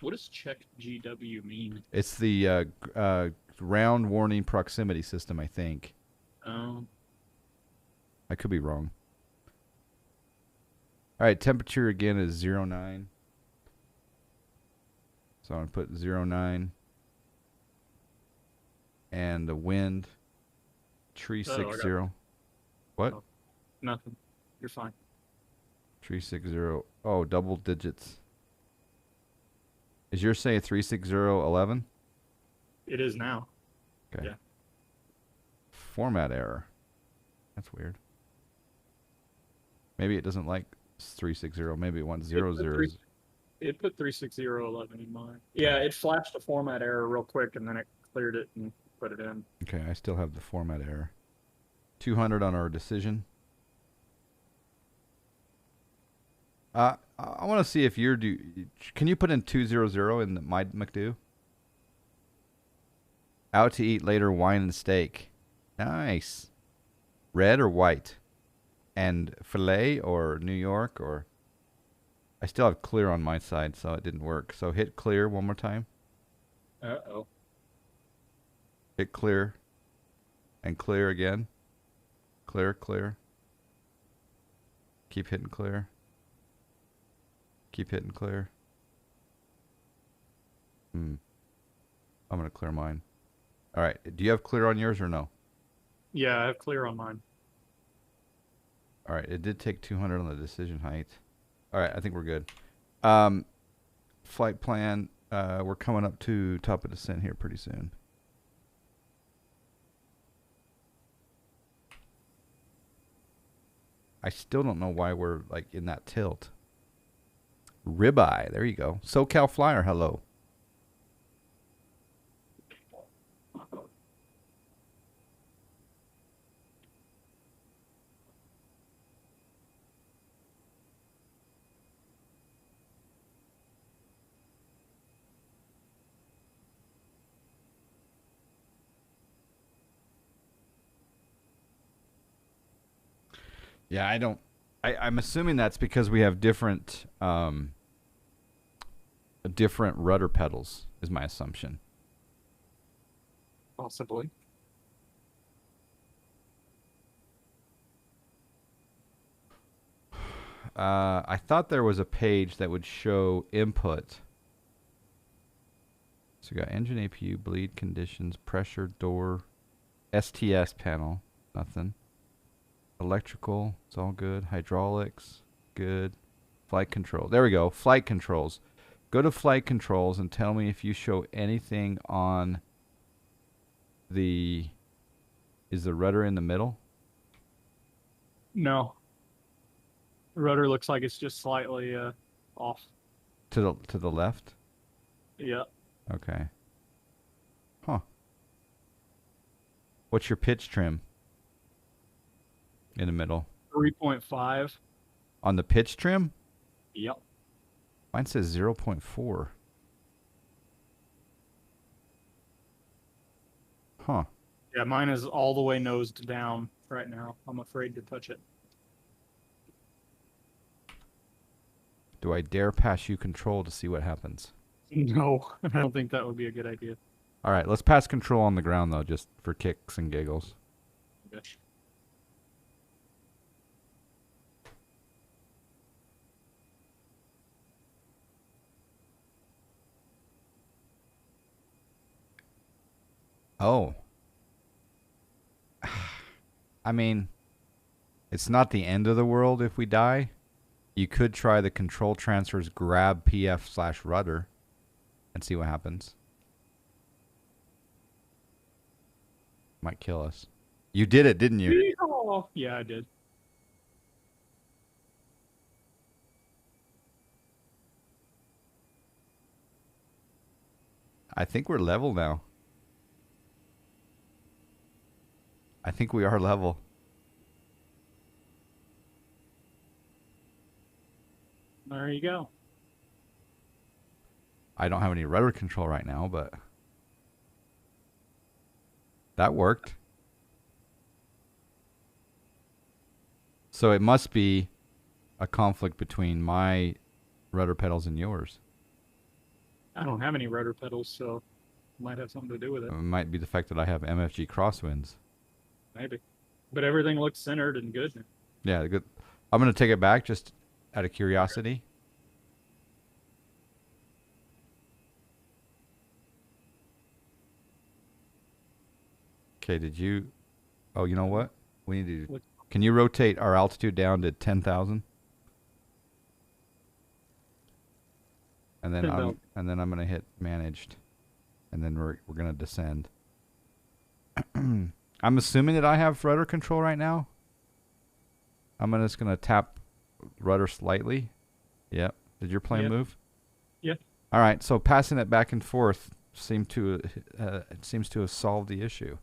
What does check GW mean? It's the ground warning proximity system, I think. Oh. I could be wrong. All right, temperature again is 09. So I'm going to put 09. And the wind, 360. What? Oh, nothing. You're fine. 360. Oh, double digits. Is yours say 36011? It is now. Okay. Yeah. Format error. That's weird. Maybe it doesn't like 360. Maybe it wants 00. It put 36011 in mine. Yeah, it flashed a format error real quick and then it cleared it and put it in. Okay, I still have the format error. 200 on our decision. I want to see if you're can you put in 200 in my McDo? Out to eat later, wine and steak. Nice. Red or white? And filet or New York or... I still have clear on my side, so it didn't work. So hit clear one more time. Uh-oh. Hit clear. And clear again. Clear, clear. Keep hitting clear. Keep hitting clear. I'm going to clear mine. All right. Do you have clear on yours or no? Yeah, I have clear on mine. All right. It did take 200 on the decision height. All right. I think we're good. Flight plan. We're coming up to top of descent here pretty soon. I still don't know why we're like in that tilt. Ribeye. There you go. SoCal Flyer. Hello. Yeah, I'm assuming that's because we have different rudder pedals is my assumption. Possibly. I thought there was a page that would show input. So we got engine APU, bleed conditions, pressure, door, STS panel. Nothing. Electrical, it's all good. Hydraulics, good. Flight control. There we go. Flight controls. Go to flight controls and tell me if you show anything on the... Is the rudder in the middle? No. The rudder looks like it's just slightly off. To the left? Yeah. Okay. Huh. What's your pitch trim? In the middle. 3.5. On the pitch trim? Yep. Mine says 0.4. Huh. Yeah, mine is all the way nosed down right now. I'm afraid to touch it. Do I dare pass you control to see what happens? No, I don't think that would be a good idea. All right, let's pass control on the ground, though, just for kicks and giggles. Okay. Oh. I mean, it's not the end of the world if we die. You could try the control transfers grab PF/rudder and see what happens. Might kill us. You did it, didn't you? Oh, yeah, I did. I think we're level now. I think we are level. There you go. I don't have any rudder control right now, but that worked. So it must be a conflict between my rudder pedals and yours. I don't have any rudder pedals, so it might have something to do with it. It might be the fact that I have MFG crosswinds. Maybe. But everything looks centered and good. Yeah, good. I'm going to take it back just out of curiosity. Okay, did you... Oh, you know what? We need to... Can you rotate our altitude down to 10,000? And then I'm going to hit managed. And then we're going to descend. I'm assuming that I have rudder control right now. I'm just going to tap rudder slightly. Yep. Did your plane move? Yeah. All right. So passing it back and forth seems to have solved the issue.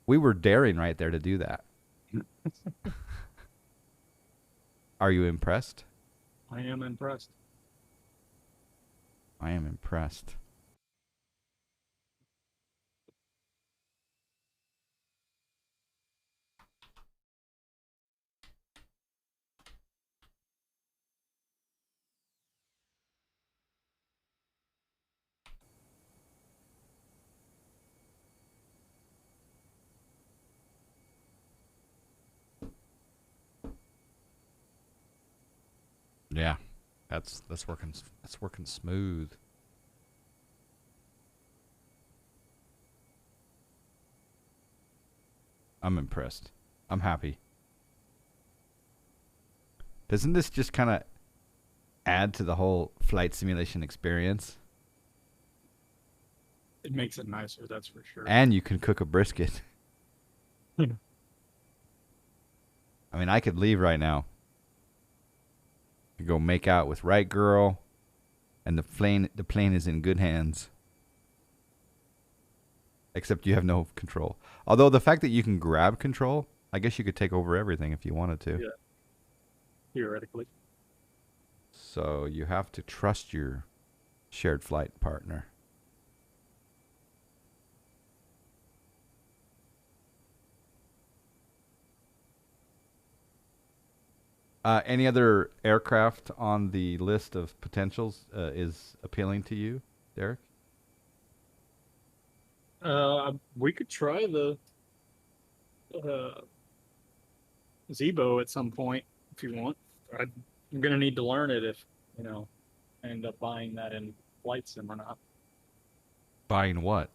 We were daring right there to do that. Are you impressed? I am impressed. I am impressed. Yeah, that's working smooth. I'm impressed. I'm happy. Doesn't this just kind of add to the whole flight simulation experience? It makes it nicer, that's for sure. And you can cook a brisket. I mean, I could leave right now. You go make out with Right Girl, and the plane is in good hands. Except you have no control. Although the fact that you can grab control, I guess you could take over everything if you wanted to. Yeah. Theoretically. So you have to trust your shared flight partner. Any other aircraft on the list of potentials is appealing to you, Derek? We could try the Zebo at some point if you want. I'm gonna need to learn it if I end up buying that in flight sim or not. Buying what?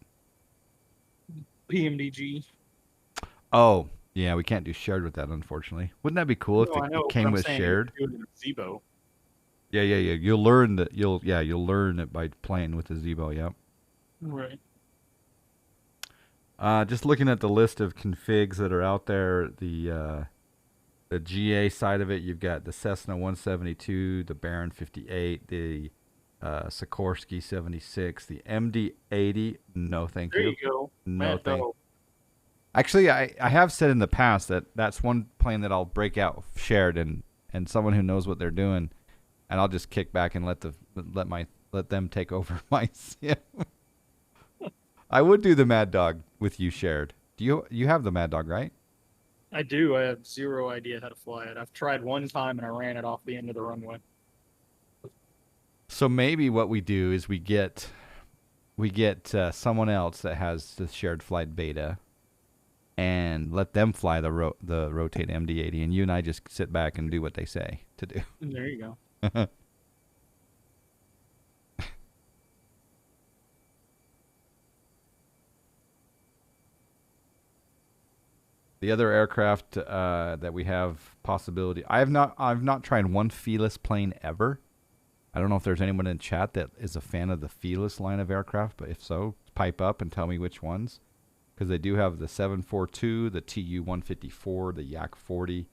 PMDG. Oh, yeah, we can't do shared with that, unfortunately. Wouldn't that be cool if No, I know, it but came I'm with saying you shared? could do it in Zebo. Yeah. You'll learn that. You'll learn it by playing with the Zebo. Yep. Right. Just looking at the list of configs that are out there, the GA side of it, you've got the Cessna 172, the Baron 58, the Sikorsky 76, the MD 80. No, thank There you. you go. No, Matt thank. Doe. Actually, I have said in the past that that's one plane that I'll break out shared and someone who knows what they're doing, and I'll just kick back and let them take over my sim. I would do the Mad Dog with you shared. Do you have the Mad Dog, right? I do. I have zero idea how to fly it. I've tried one time and I ran it off the end of the runway. So maybe what we do is we get someone else that has the shared flight beta, and let them fly the rotate MD-80, and you and I just sit back and do what they say to do. There you go. The other aircraft that we have possibility, I've not tried one Felis plane ever. I don't know if there's anyone in chat that is a fan of the Felis line of aircraft, but if so, pipe up and tell me which ones. Because they do have the 742, the Tu-154, the Yak-40,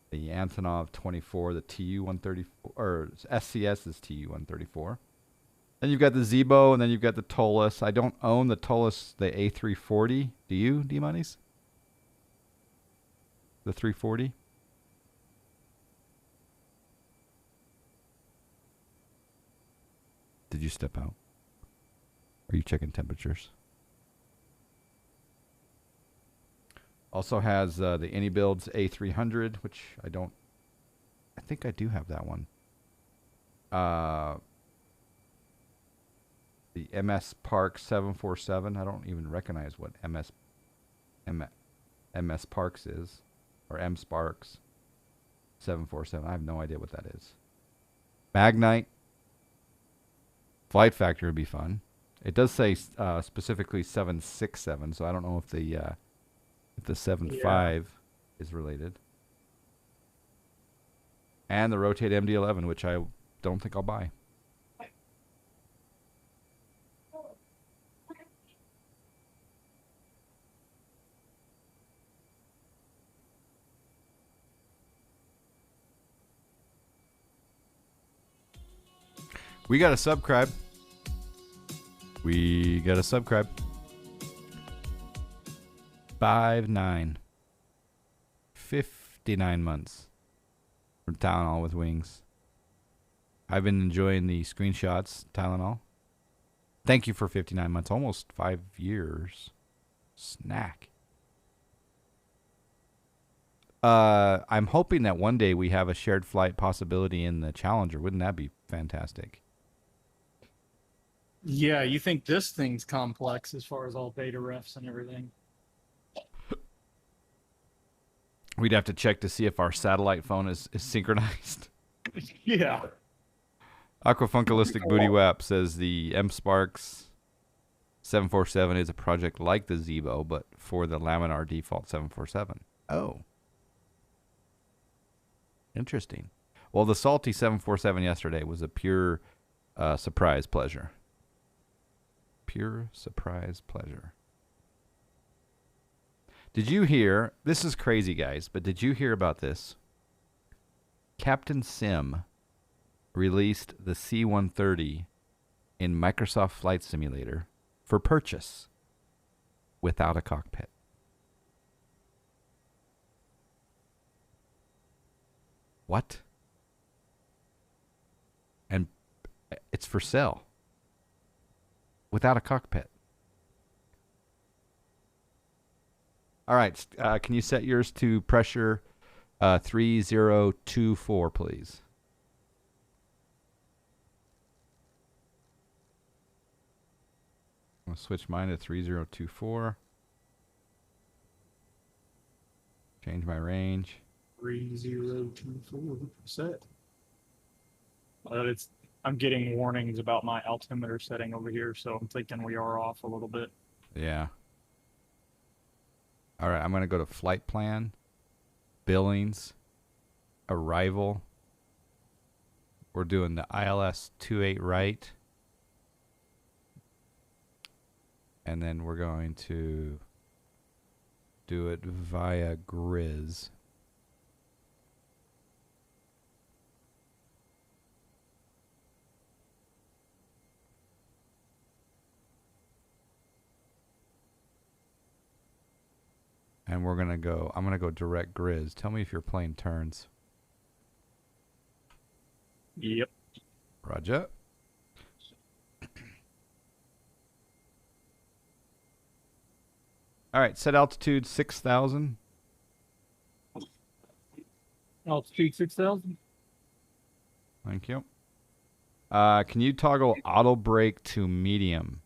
the Antonov 24, the Tu-134, or SCS is Tu-134. Then you've got the Zebo, and then you've got the Toliss. I don't own the Toliss, the A340. Do you, Dmonies? The 340? Did you step out? Are you checking temperatures? Also has the AnyBuilds A300, which I think I do have that one. The MS Park 747. I don't even recognize what MS Parks is, or M Sparks 747. I have no idea what that is. Magnite. Flight Factor would be fun. It does say specifically 767, so I don't know if the 7.5 is related. And the Rotate MD-11, which I don't think I'll buy. We got a subscribe. We got a subscribe. 5'9". 59 months. From Tylenol with wings. I've been enjoying the screenshots, Tylenol. Thank you for 59 months. Almost 5 years. Snack. I'm hoping that one day we have a shared flight possibility in the Challenger. Wouldn't that be fantastic? Yeah, you think this thing's complex as far as all data refs and everything. We'd have to check to see if our satellite phone is synchronized. Yeah. Aquafunkalistic Booty Wap says the M Sparks 747 is a project like the Zebo, but for the Laminar default 747. Oh. Interesting. Well, the salty 747 yesterday was a pure surprise pleasure. Pure surprise pleasure. Did you hear? This is crazy, guys, but did you hear about this? Captain Sim released the C-130 in Microsoft Flight Simulator for purchase without a cockpit. What? And it's for sale without a cockpit. All right. Can you set yours to pressure 3024, please? I'll switch mine to 3024. Change my range. 3024 set. I'm getting warnings about my altimeter setting over here, so I'm thinking we are off a little bit. Yeah. All right, I'm going to go to flight plan, billings, arrival. We're doing the ILS 28 right. And then we're going to do it via Grizz. And we're going to go, I'm going to go direct Grizz. Tell me if your plane turns. Yep. Roger. All right, set altitude 6,000. Altitude 6,000. Thank you. Can you toggle auto brake to medium?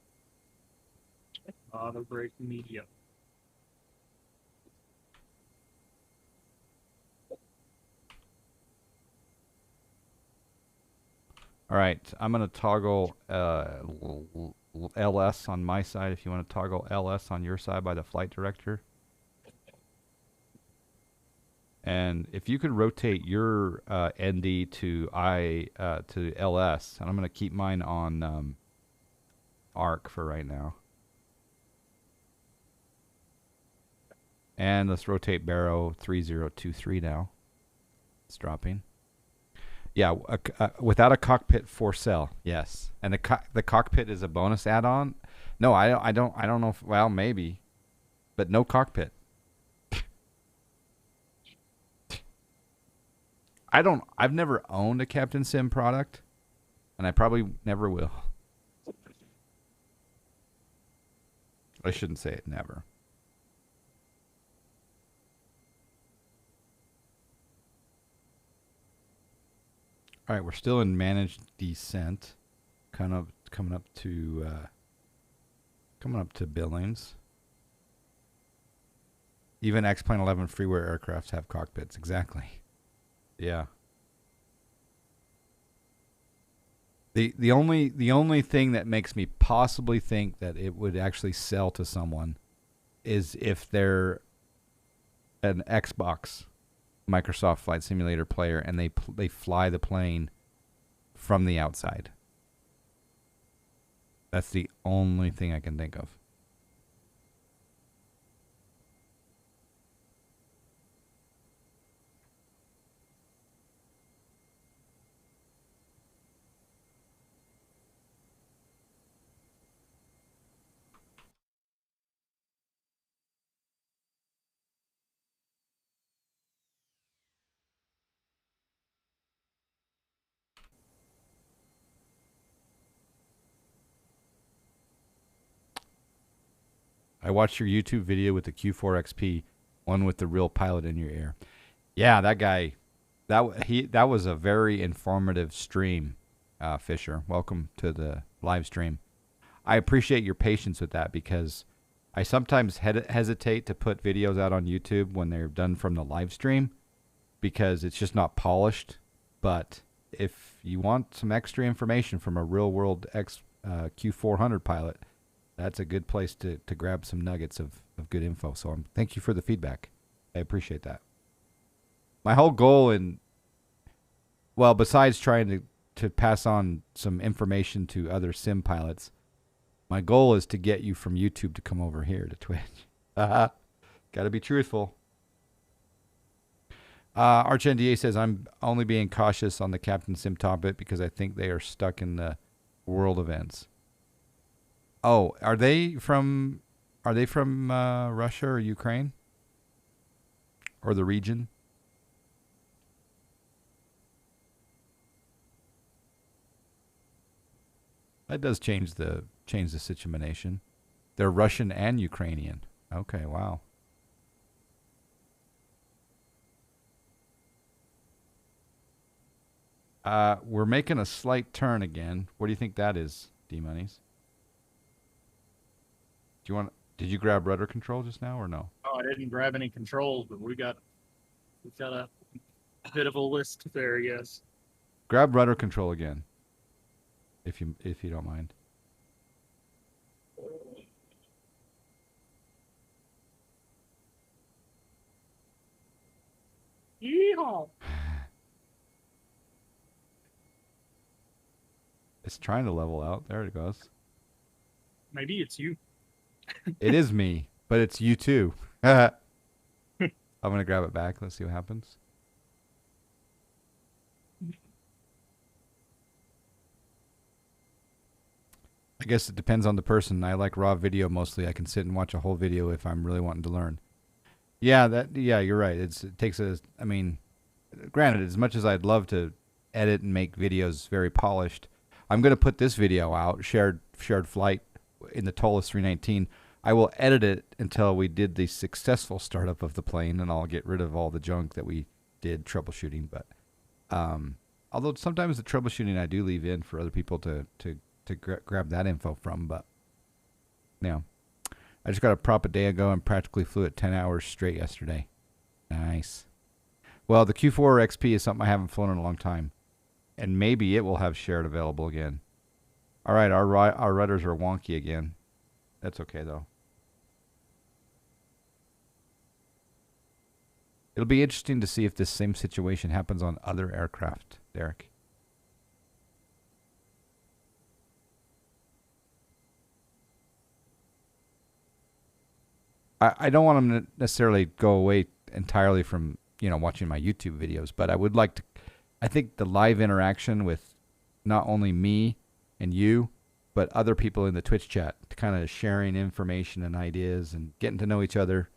Auto brake medium. All right, I'm going to toggle LS on my side if you want to toggle LS on your side by the flight director. And if you could rotate your ND to LS, and I'm going to keep mine on ARC for right now. And let's rotate Barrow 3023 now. It's dropping. Yeah, without a cockpit for sale. Yes, and the cockpit is a bonus add-on. No, I don't know. Well, maybe, but no cockpit. I've never owned a Captain Sim product, and I probably never will. I shouldn't say it never. All right, we're still in managed descent, kind of coming up to Billings. Even X-Plane 11 freeware aircrafts have cockpits. Exactly. Yeah. The only thing that makes me possibly think that it would actually sell to someone is if they're an Xbox Microsoft Flight Simulator player and they fly the plane from the outside. That's the only thing I can think of. I watched your YouTube video with the Q4XP, one with the real pilot in your ear. Yeah, that guy, that was a very informative stream, Fisher. Welcome to the live stream. I appreciate your patience with that because I sometimes hesitate to put videos out on YouTube when they're done from the live stream because it's just not polished. But if you want some extra information from a real-world Q400 pilot, that's a good place to grab some nuggets of good info. So thank you for the feedback. I appreciate that. My whole goal besides trying to pass on some information to other sim pilots, my goal is to get you from YouTube to come over here to Twitch. Got to be truthful. ArchNDA says, I'm only being cautious on the Captain Sim topic because I think they are stuck in the world events. Oh, are they from Russia or Ukraine? Or the region? That does change the situation. They're Russian and Ukrainian. Okay, wow. We're making a slight turn again. What do you think that is, Dmonies? Did you grab rudder control just now or no? Oh, I didn't grab any controls, but we've got a bit of a list there, yes. Grab rudder control again. If you don't mind. It's trying to level out. There it goes. Maybe it's you. It is me, but it's you too. I'm going to grab it back. Let's see what happens. I guess it depends on the person. I like raw video mostly. I can sit and watch a whole video if I'm really wanting to learn. Yeah, you're right. It takes I mean, granted, as much as I'd love to edit and make videos very polished, I'm going to put this video out, shared flight in the Toliss 319. I will edit it until we did the successful startup of the plane, and I'll get rid of all the junk that we did troubleshooting. But although sometimes the troubleshooting I do leave in for other people to grab that info from, but yeah. I just got a prop a day ago and practically flew it 10 hours straight yesterday. Nice. Well, the Q4 XP is something I haven't flown in a long time, and maybe it will have shared available again. All right, our rudders are wonky again. That's okay, though. It'll be interesting to see if this same situation happens on other aircraft, Derek. I don't want them to necessarily go away entirely from, watching my YouTube videos, but I would like to, I think the live interaction with not only me and you, but other people in the Twitch chat, to kind of sharing information and ideas and getting to know each other.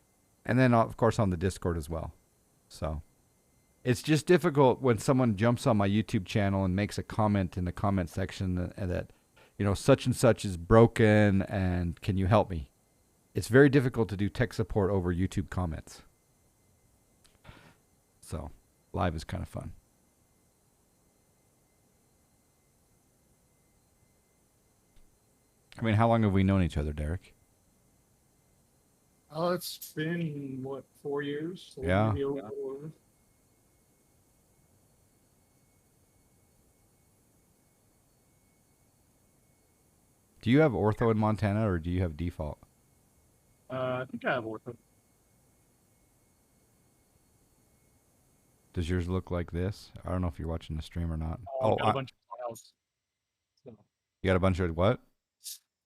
And then, of course, on the Discord as well. So it's just difficult when someone jumps on my YouTube channel and makes a comment in the comment section that such and such is broken and can you help me? It's very difficult to do tech support over YouTube comments. So, live is kind of fun. I mean, how long have we known each other, Derek? Oh, it's been, 4 years? Yeah. Maybe over. Do you have ortho in Montana or do you have default? I think I have ortho. Does yours look like this? I don't know if you're watching the stream or not. I've got a bunch of clouds. So, You got a bunch of what?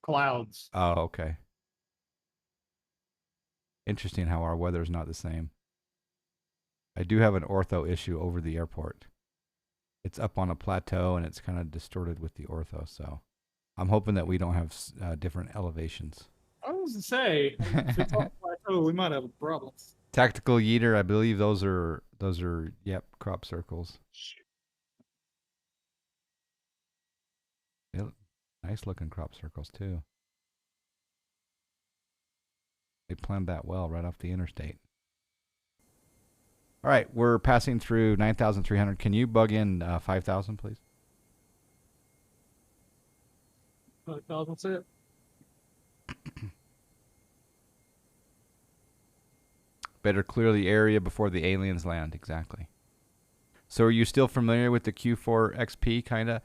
clouds. Oh, okay. Interesting how our weather's not the same. I do have an ortho issue over the airport. It's up on a plateau and it's kind of distorted with the ortho, so I'm hoping that we don't have different elevations. I was to say, if it's on a plateau, we might have a problem. Tactical Yeeter, I believe those are crop circles. Yep, nice looking crop circles too. They planned that well right off the interstate. All right, we're passing through 9,300. Can you bug in 5,000, please? 5,000, that's it. Better clear the area before the aliens land. Exactly. So are you still familiar with the Q4 XP kind of?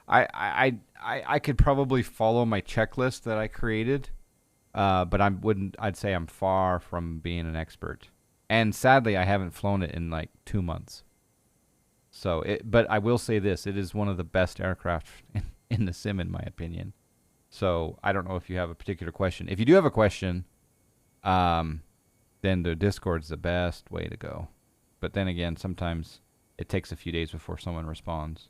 I could probably follow my checklist that I created, but I'd say I'm far from being an expert. And sadly, I haven't flown it in like 2 months. So but I will say this, it is one of the best aircraft in the sim, in my opinion. So I don't know if you have a particular question. If you do have a question, then the Discord's the best way to go. But then again, sometimes it takes a few days before someone responds.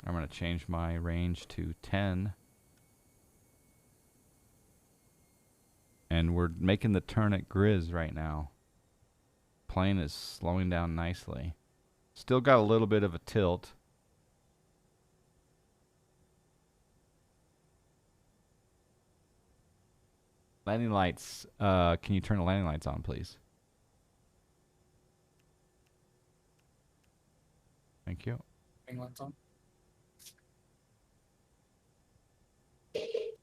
I'm going to change my range to 10. And we're making the turn at Grizz right now. Plane is slowing down nicely. Still got a little bit of a tilt. Landing lights. Can you turn the landing lights on, please? Thank you. Landing lights on.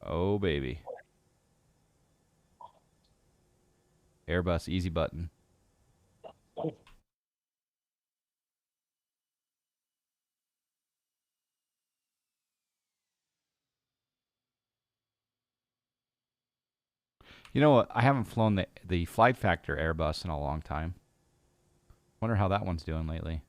Oh, baby. Airbus easy button. Oh. You know what? I haven't flown the Flight Factor Airbus in a long time. Wonder how that one's doing lately.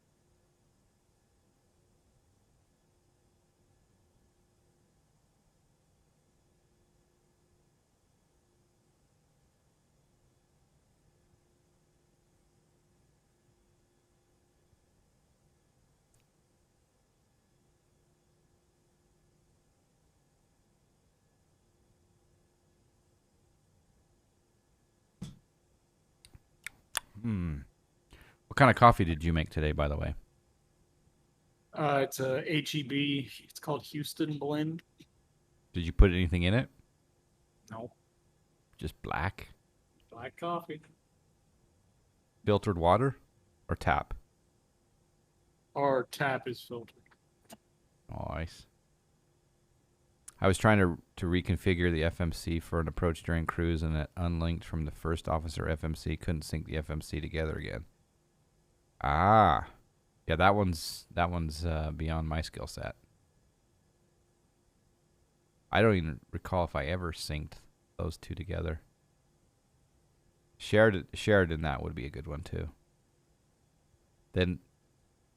What kind of coffee did you make today, by the way? It's a HEB. It's called Houston Blend. Did you put anything in it? No, Just black? black coffee. Filtered water? Or tap? Our tap is filtered. Nice. I was trying to reconfigure the FMC for an approach during cruise, and it unlinked from the first officer FMC. Couldn't sync the FMC together again. Ah. Yeah, that one's beyond my skill set. I don't even recall if I ever synced those two together. Shared in that would be a good one too. Then,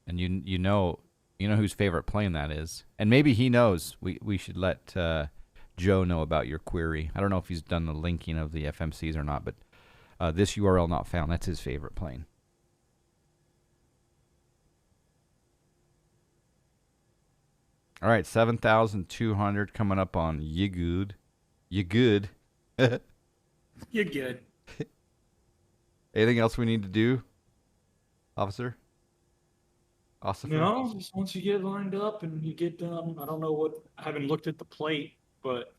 and you know whose favorite plane that is, and maybe he knows. We should let Joe know about your query. I don't know if he's done the linking of the FMCs or not, but this URL not found. That's his favorite plane. All right, 7,200 coming up on You Good. You good. You're good. Anything else we need to do, officer? Awesome. No, just once you get lined up and you get done, I don't know what, I haven't looked at the plate, but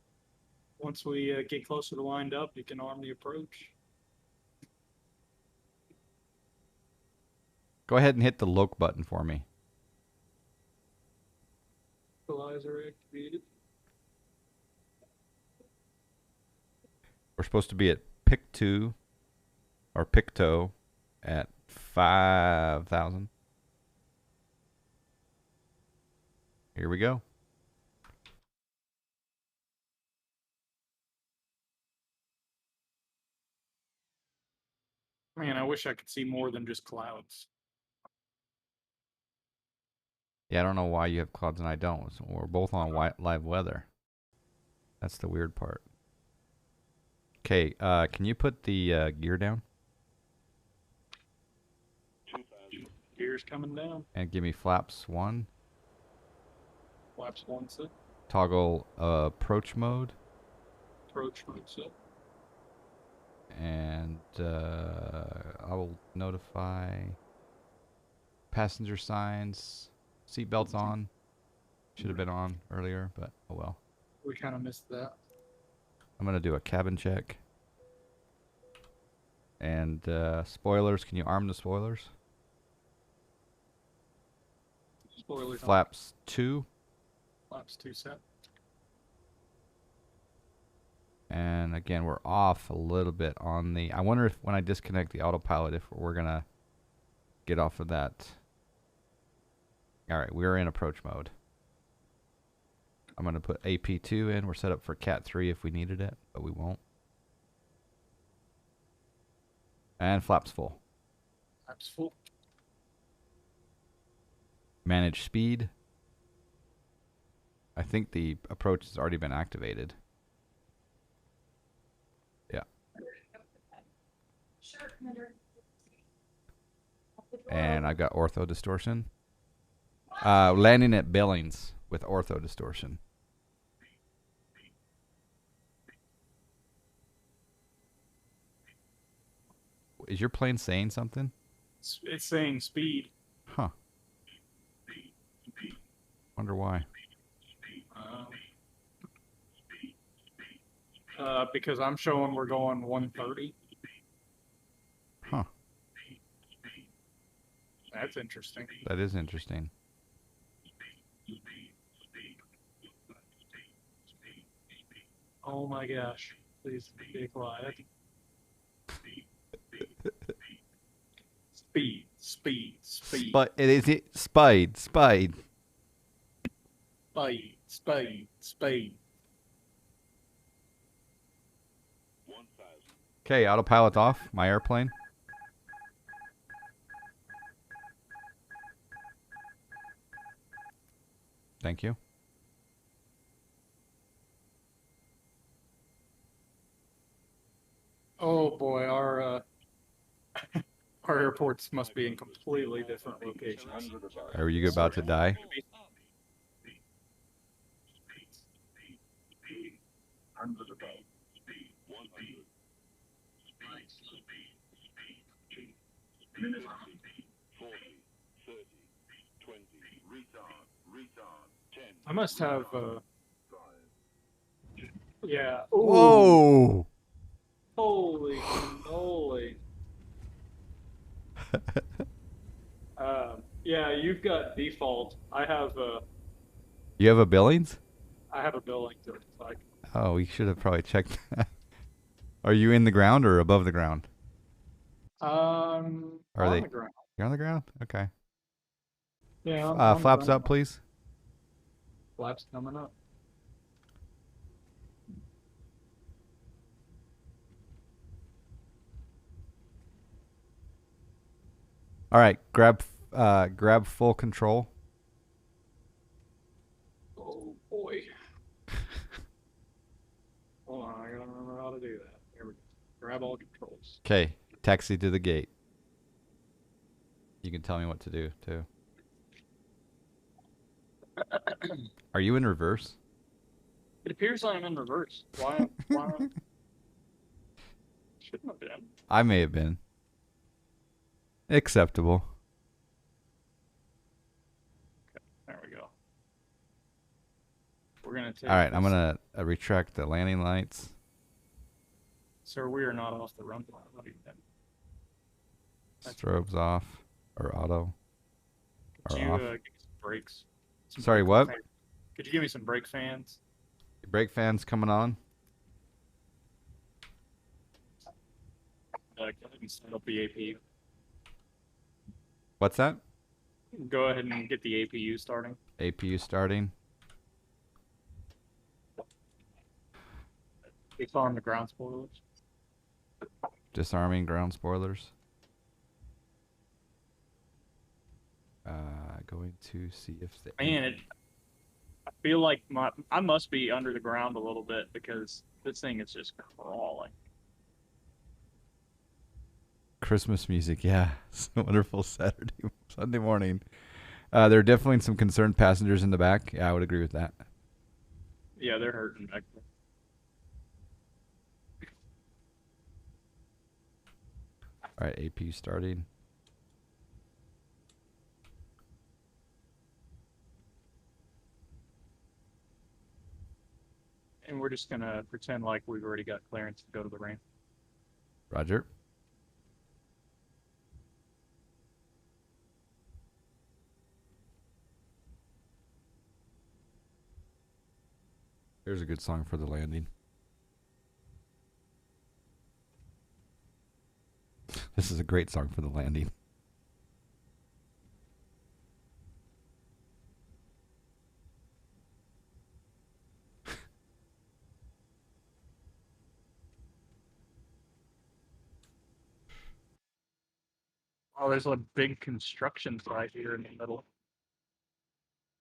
once we get closer to lined up, you can arm the approach. Go ahead and hit the loc button for me. Equalizer activated. We're supposed to be at pick 2 or picto at 5,000. Here we go. Man, I wish I could see more than just clouds. Yeah, I don't know why you have clouds and I don't. We're both on live weather. That's the weird part. Okay, can you put the gear down? Gears coming down. And give me flaps 1. Flaps 1 set. Toggle approach mode. Approach mode set. And I will notify passenger signs. Seatbelts on. Should have been on earlier, but oh well. We kind of missed that. I'm going to do a cabin check. And spoilers. Can you arm the spoilers? Spoilers on. Flaps 2. Flaps 2 set. And again, we're off a little bit on the... I wonder if when I disconnect the autopilot, if we're going to get off of that. All right, we're in approach mode. I'm going to put AP2 in. We're set up for Cat 3 if we needed it, but we won't. And flaps full. Flaps full. Manage speed. I think the approach has already been activated. Yeah. And I've got ortho distortion. Landing at Billings with ortho distortion. Is your plane saying something? It's saying speed. Huh. Wonder why. Because I'm showing we're going 130. Huh. That's interesting. That is interesting. Oh my gosh. Please be quiet. Speed, speed, speed. But it is it spade. Speed, speed, speed. Okay, autopilot off my airplane. Thank you. Oh boy, our airports must be in completely different locations. Are you about to die? I must have yeah. Ooh, Whoa! holy moly. Yeah, you've got default. You have a Billings? I have a billing to it. Like, Oh, we should have probably checked that. Are you in the ground or above the ground? Are on they? the ground. You're on the ground? Okay. Yeah, on the Flaps ground. up, please. Flaps coming up. All right, grab full control. Oh boy. Hold on, I gotta remember how to do that. Here we go. Grab all controls. Okay, taxi to the gate. You can tell me what to do too. Are you in reverse? It appears I'm in reverse. Why? Shouldn't have been. I may have been. Acceptable. There we go. We're gonna take. All right, I'm this- gonna retract the landing lights. Sir, we are not off the runway. Yet. Strobes off or auto Could or you off. give me some brakes? Some Sorry, brake what? fans. Could you give me some brake fans? Brake fans coming on. Go ahead and set up the APU. What's that? Go ahead and get the APU starting. APU starting. Disarm the ground spoilers. Disarming ground spoilers. Going to see if the Man, I feel like I must be under the ground a little bit because this thing is just crawling. Christmas music, yeah. It's a wonderful Sunday morning. There are definitely some concerned passengers in the back. Yeah, I would agree with that. Yeah, they're hurting back there. All right, APU starting. And we're just gonna pretend like we've already got clearance to go to the ramp. Roger. Here's a good song for the landing. This is a great song for the landing. Oh, there's a big construction site here in the middle.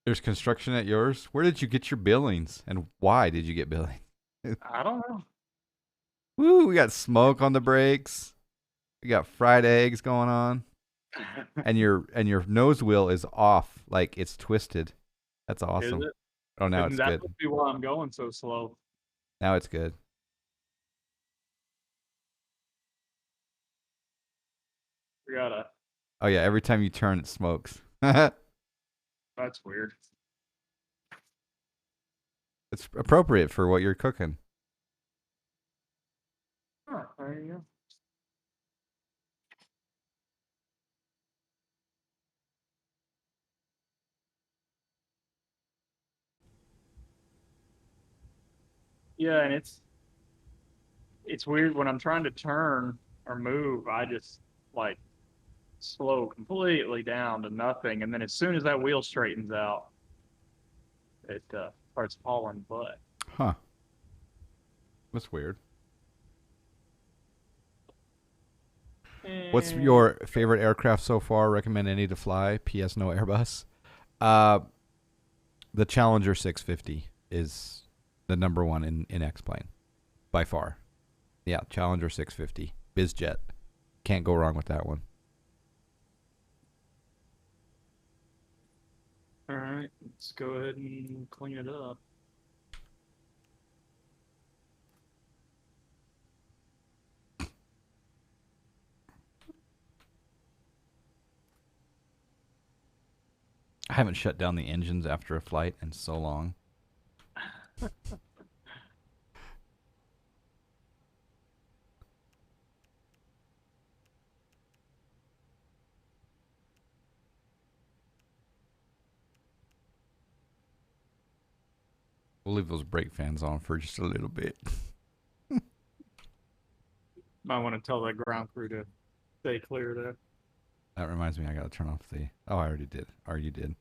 There's construction at yours. Where did you get your billings, and why did you get billings? I don't know. Woo! We got smoke on the brakes. We got fried eggs going on, and your nose wheel is off, like it's twisted. That's awesome. Is it? Oh, now And it's that good. must be why I'm going so slow. Now it's good. We gotta. Oh yeah, every time you turn, it smokes. That's weird. It's appropriate for what you're cooking. Oh, there you go. Yeah, and it's weird when I'm trying to turn or move, I just like slow completely down to nothing, and then as soon as that wheel straightens out, it starts hauling butt. Huh. That's weird. What's And your favorite aircraft so far? Recommend any to fly? P.S. No Airbus. The Challenger 650 is the number one in X-Plane by far. Yeah, Challenger 650. BizJet. Can't go wrong with that one. all right, let's go ahead and clean it up. I haven't shut down the engines after a flight in so long. We'll leave those brake fans on for just a little bit. Might want to tell that ground crew to stay clear there. That reminds me, I gotta turn off the. Oh, I already did. Or you did.